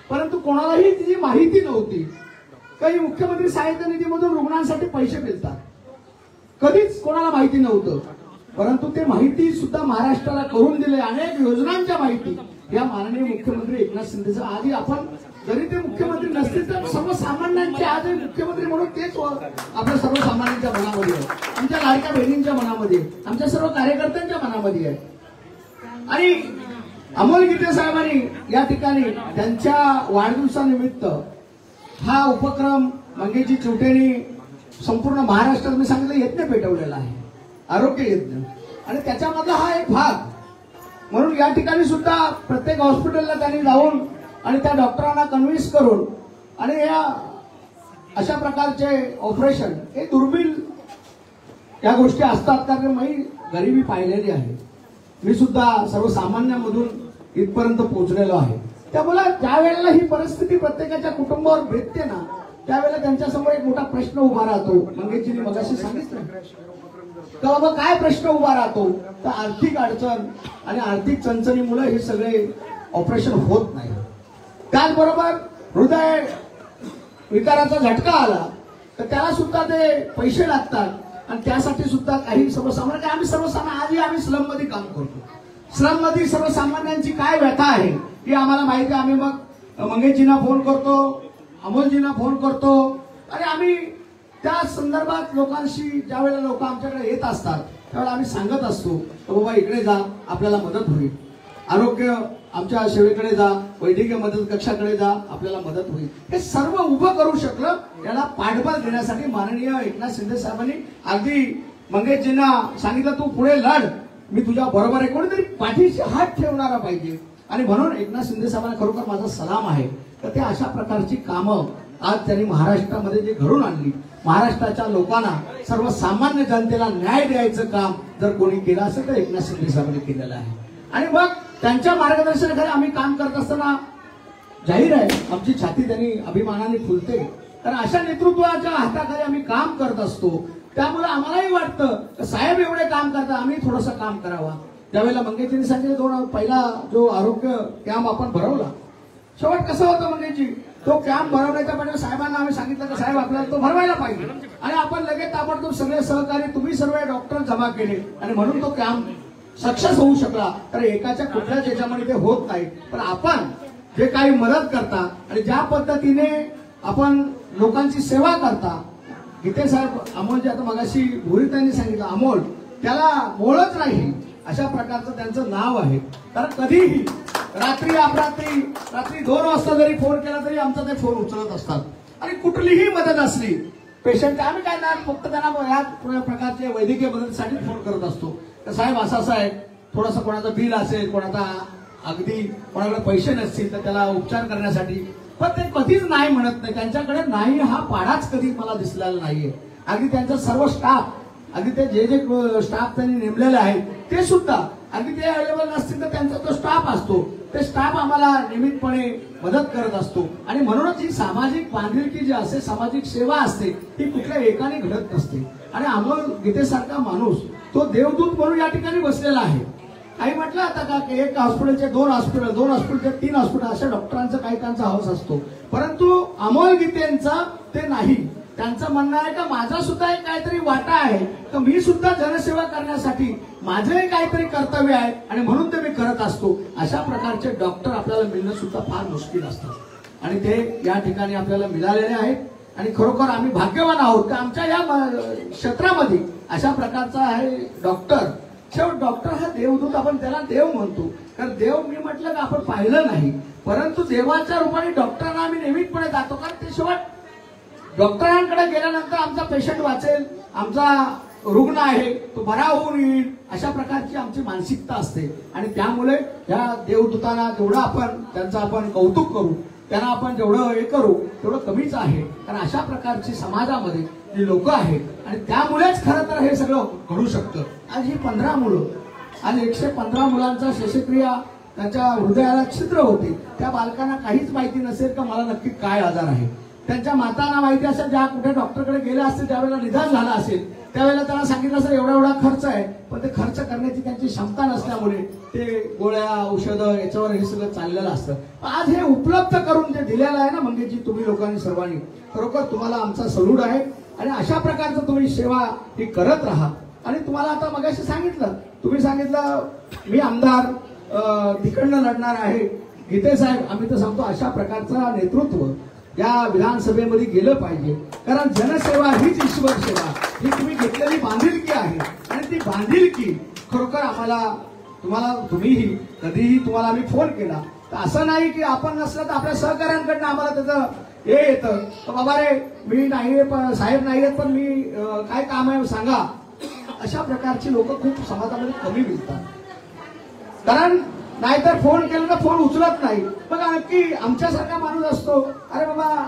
परंतु कोणालाही तिची माहिती नव्हती. काही मुख्यमंत्री सहायता निधीमधून रुग्णांसाठी पैसे मिळतात, कधीच कोणाला माहिती नव्हतं, परंतु ते माहिती सुद्धा महाराष्ट्राला करून दिले. अनेक योजनांच्या माहिती या माननीय मुख्यमंत्री एकनाथ शिंदेचा आधी आपण जरी ते मुख्यमंत्री नसतील तर सर्वसामान्यांचे आज मुख्यमंत्री म्हणून तेच आपल्या सर्वसामान्यांच्या मनामध्ये आहे, आमच्या लाडक्या बहिणींच्या मनामध्ये, आमच्या सर्व कार्यकर्त्यांच्या मनामध्ये आहे. आणि अमोल गीते साहेबांनी या ठिकाणी त्यांच्या वाढदिवसानिमित्त हा उपक्रम मंगेशजी चिवटेंनी संपूर्ण महाराष्ट्रात मी सांगितलं यज्ञ पेटवलेला आहे, आरोग्य यज्ञ, आणि त्याच्यामधला हा एक भाग म्हणून या ठिकाणी सुद्धा प्रत्येक हॉस्पिटलला त्यांनी जाऊन आणि त्या डॉक्टरांना कन्व्हिन्स करून आणि या अशा प्रकारचे ऑपरेशन हे दुर्मिळ या गोष्टी असतात, कारण मी गरिबी पाहिलेली आहे, मी सुद्धा सर्वसामान्यांमधून इथपर्यंत पोहोचलेलो आहे. त्यामुळे ज्या वेळेला ही परिस्थिती प्रत्येकाच्या कुटुंबावर भेटते ना, त्यावेळेला त्यांच्यासमोर एक मोठा प्रश्न उभा राहतो. मंगेशजींनी मगाशी सांगितलं तर बाबा काय प्रश्न उभा राहतो, तर आर्थिक अडचण आणि आर्थिक चणचणीमुळे हे सगळे ऑपरेशन होत नाही. त्याचबरोबर हृदय विकाराचा झटका आला तर त्याला सुद्धा ते पैसे लागतात आणि त्यासाठी सुद्धा काही सर्वसामान्य आम्ही आजही आम्ही स्लम मध्ये काम करतो. स्लम मध्ये सर्वसामान्यांची काय व्यथा आहे ही आम्हाला माहिती आहे. आम्ही मग मंगेशजींना फोन करतो, अमोलजींना फोन करतो आणि आम्ही त्या संदर्भात लोकांशी ज्या वेळेला लोक आमच्याकडे येत असतात त्यावेळेला आम्ही सांगत असतो तर बाबा इकडे जा, आपल्याला मदत होईल, आरोग्य आमच्या सेवेकडे जा, वैद्यकीय मदत कक्षाकडे जा, आपल्याला मदत होईल. हे सर्व उभं करू शकलं, याला पाठबळ देण्यासाठी माननीय एकनाथ शिंदे साहेबांनी अगदी मंगेशजींना सांगितलं तू पुढे लढ, मी तुझ्या बरोबर आहे, कोणीतरी पाठीशी हात ठेवणारा पाहिजे. आणि म्हणून एकनाथ शिंदे साहेबांना खरोखर माझा सलाम आहे. तर ते अशा प्रकारची कामं आज त्यांनी महाराष्ट्रामध्ये जे घडून आणली, महाराष्ट्राच्या लोकांना सर्वसामान्य जनतेला न्याय द्यायचं काम जर कोणी केलं असेल तर एकनाथ शिंदे साहेबांनी केलेलं आहे. आणि मग त्यांच्या मार्गदर्शनाखाली आम्ही काम करत असताना जाहीर आहे आमची छाती त्यांनी अभिमानाने फुलते, कारण अशा नेतृत्वाच्या हाताखाली आम्ही काम करत असतो. त्यामुळे आम्हालाही वाटतं साहेब एवढे काम करतात, आम्ही थोडंसं काम करावा. त्यावेळेला मंगेशजींनी सांगितलं पहिला जो आरोग्य कॅम्प आपण भरवला, शेवट कसं होतं मंगेशजी, तो कॅम्प भरवण्याच्या पहिले साहेबांना आम्ही सांगितलं की साहेब आपल्याला तो भरवायला पाहिजे आणि आपण लगेच ताबडतोब सगळे सहकारी तुम्ही सर्व डॉक्टर जमा केले आणि म्हणून तो कॅम्प सक्सेस होऊ शकला. तर एकाच्या कुठल्याच याच्यामध्ये ते होत नाही, पण आपण जे काही मदत करता आणि ज्या पद्धतीने आपण लोकांची सेवा करता, गीते साहेब अमोल आता मगाशी भुरीतांनी सांगितलं अमोल त्याला मोळच नाही अशा प्रकारचं त्यांचं नाव आहे. कारण कधीही रात्री अपरात्री रात्री 2 वाजता जरी फोन केला तरी आमचा ते फोन उचलत असतात आणि कुठलीही मदत असली पेशंट आम्ही काय ना फक्त त्यांना या प्रकारचे वैद्यकीय मदतीसाठी फोन करत असतो. तर साहेब असं आहे, थोडंसं कोणाचं बिल असेल, कोणाचा अगदी कोणाकडे पैसे नसतील तर त्याला उपचार करण्यासाठी, पण ते कधीच नाही म्हणत नाही. त्यांच्याकडे नाही हा पाडाच कधी मला दिसलेला नाहीये. अगदी त्यांचा सर्व स्टाफ, अगदी ते जे स्टाफ त्यांनी नेमलेले आहेत ते सुद्धा अगदी ते अवेलेबल नसतील तर त्यांचा जो स्टाफ असतो ते स्टाफ आम्हाला नियमितपणे मदत करत असतो. आणि म्हणूनच ही सामाजिक बांधिलकी जी असते, सामाजिक सेवा असते, ती कुठल्या एकाने घडत नसते. आणि अमोल गीतेसारखा माणूस तो देवदूत म्हणून या ठिकाणी बसलेला आहे. काही म्हटलं आता का एक हॉस्पिटलचे 2 हॉस्पिटल, 2 हॉस्पिटलचे 3 हॉस्पिटल अशा डॉक्टरांचा काही त्यांचा हाऊस असतो, परंतु अमोल गीतेंचा ते नाही. त्यांचं म्हणणं आहे का माझा सुद्धा एक काहीतरी वाटा आहे, तर मी सुद्धा जनसेवा करण्यासाठी माझंही काहीतरी कर्तव्य आहे आणि म्हणून ते मी करत असतो. अशा प्रकारचे डॉक्टर आपल्याला मिळणं सुद्धा फार मुश्किल असतं आणि ते या ठिकाणी आपल्याला मिळालेले आहेत. आणि खरोखर आम्ही भाग्यवान आहोत की आमच्या या क्षेत्रामध्ये अशा प्रकारचा आहे डॉक्टर. शेवट डॉक्टर हा देवदूत, आपण त्याला देव म्हणतो, कारण देव मी म्हटलं की आपण पाहिलं नाही, परंतु देवाच्या रूपाने डॉक्टरांना आम्ही नियमितपणे जातो. कारण ते शेवट डॉक्टरांकडे गेल्यानंतर आमचा पेशंट वाचेल, आमचा रुग्ण आहे तो बरा होऊन येईल, अशा प्रकारची आमची मानसिकता असते. आणि त्यामुळे या देवदूतांना जेवढं आपण त्यांचं आपण कौतुक करू, त्यांना आपण जेवढं हे करू तेवढं कमीच आहे. कारण अशा प्रकारची समाजामध्ये जी लोक आहेत आणि त्यामुळेच खरं तर हे सगळं घडू शकतं. आज ही 15 मुलं आणि 115 मुलांचा शस्त्रक्रिया त्यांच्या हृदयाला छिद्र होते. त्या बालकांना काहीच माहिती नसेल का मला नक्की काय आजार आहे. त्यांच्या मातांना माहिती असेल, ज्या कुठे डॉक्टरकडे गेले असतील त्यावेळेला निदान झाला असेल, त्यावेळेला त्यांना सांगितलं असेल एवढा एवढा खर्च आहे, पण ते खर्च करण्याची त्यांची क्षमता नसल्यामुळे ते गोळ्या औषधं याच्यावर हे सगळं चाललेलं असतं. आज हे उपलब्ध करून जे दिलेलं आहे ना मंगेशजी, तुम्ही लोकांनी सर्वांनी, खरोखर तुम्हाला आमचा सल्यूट आहे. आणि अशा प्रकारचं तुम्ही सेवा ही करत राहा. आणि तुम्हाला आता मगाशी सांगितलं, तुम्ही सांगितलं मी आमदार तिकडनं लढणार आहे. गीते साहेब, आम्ही तर सांगतो अशा प्रकारचं नेतृत्व या विधानसभेमध्ये गेलं पाहिजे. कारण जनसेवा हीच ईश्वर सेवा, ही तुम्ही घेतलेली बांधिलकी आहे. आणि ती बांधिलकी खरोखर आम्हाला, तुम्हीही कधीही तुम्हाला आम्ही फोन केला तर असं नाही की आपण नसलं तर आपल्या सहकाऱ्यांकडनं आम्हाला त्याचं हे येतं, तर बाबा रे मी नाही साहेब नाही आहेत पण मी काय काम आहे सांगा. अशा प्रकारची लोक खूप समाजामध्ये कमी मिळतात. कारण नाहीतर फोन केला तर फोन उचलत नाही. मग नक्की आमच्यासारखा माणूस असतो, अरे बाबा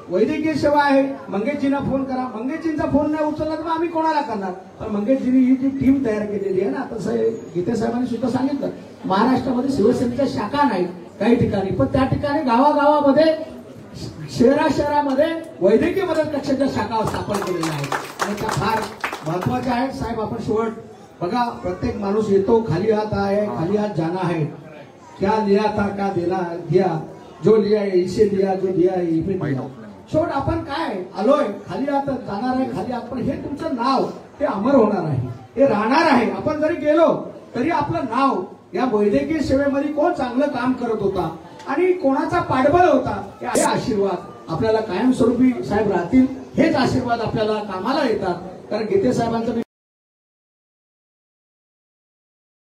वैद्यकीय सेवा आहे, मंगेशजींना फोन करा. मंगेशजींचा फोन नाही उचलला तर आम्ही कोणाला करणार. पण मंगेशजींनी ही जी टीम तयार केलेली आहे ना, तसं गीते साहेबांनी सुद्धा सांगितलं, महाराष्ट्रामध्ये शिवसेनेच्या शाखा नाही काही ठिकाणी, पण त्या ठिकाणी गावागावामध्ये शहरामध्ये वैद्यकीय मदत कक्षाच्या शाखा स्थापन केलेल्या आहेत आणि त्या फार महत्वाच्या आहेत. साहेब आपण शेवट बघा, प्रत्येक माणूस येतो खाली हात आहे, खाली हात जाना है, क्या लिया था क्या देना दिया, जो लिया इसे लिया, जो दिया इसे दिया. शेवट आपण काय आलोय, खाली हात जाणार आहे, खाली हात. पण हे तुमचं नाव ते अमर होणार आहे, हे राहणार आहे. आपण जरी गेलो तरी आपलं नाव या वैद्यकीय सेवेमध्ये कोण चांगलं काम करत होता आणि कोणाचा पाठबळ होता, हे आशीर्वाद आपल्याला कायमस्वरूपी साहेब राहतील. हेच आशीर्वाद आपल्याला कामाला येतात. कारण गीते साहेबांचं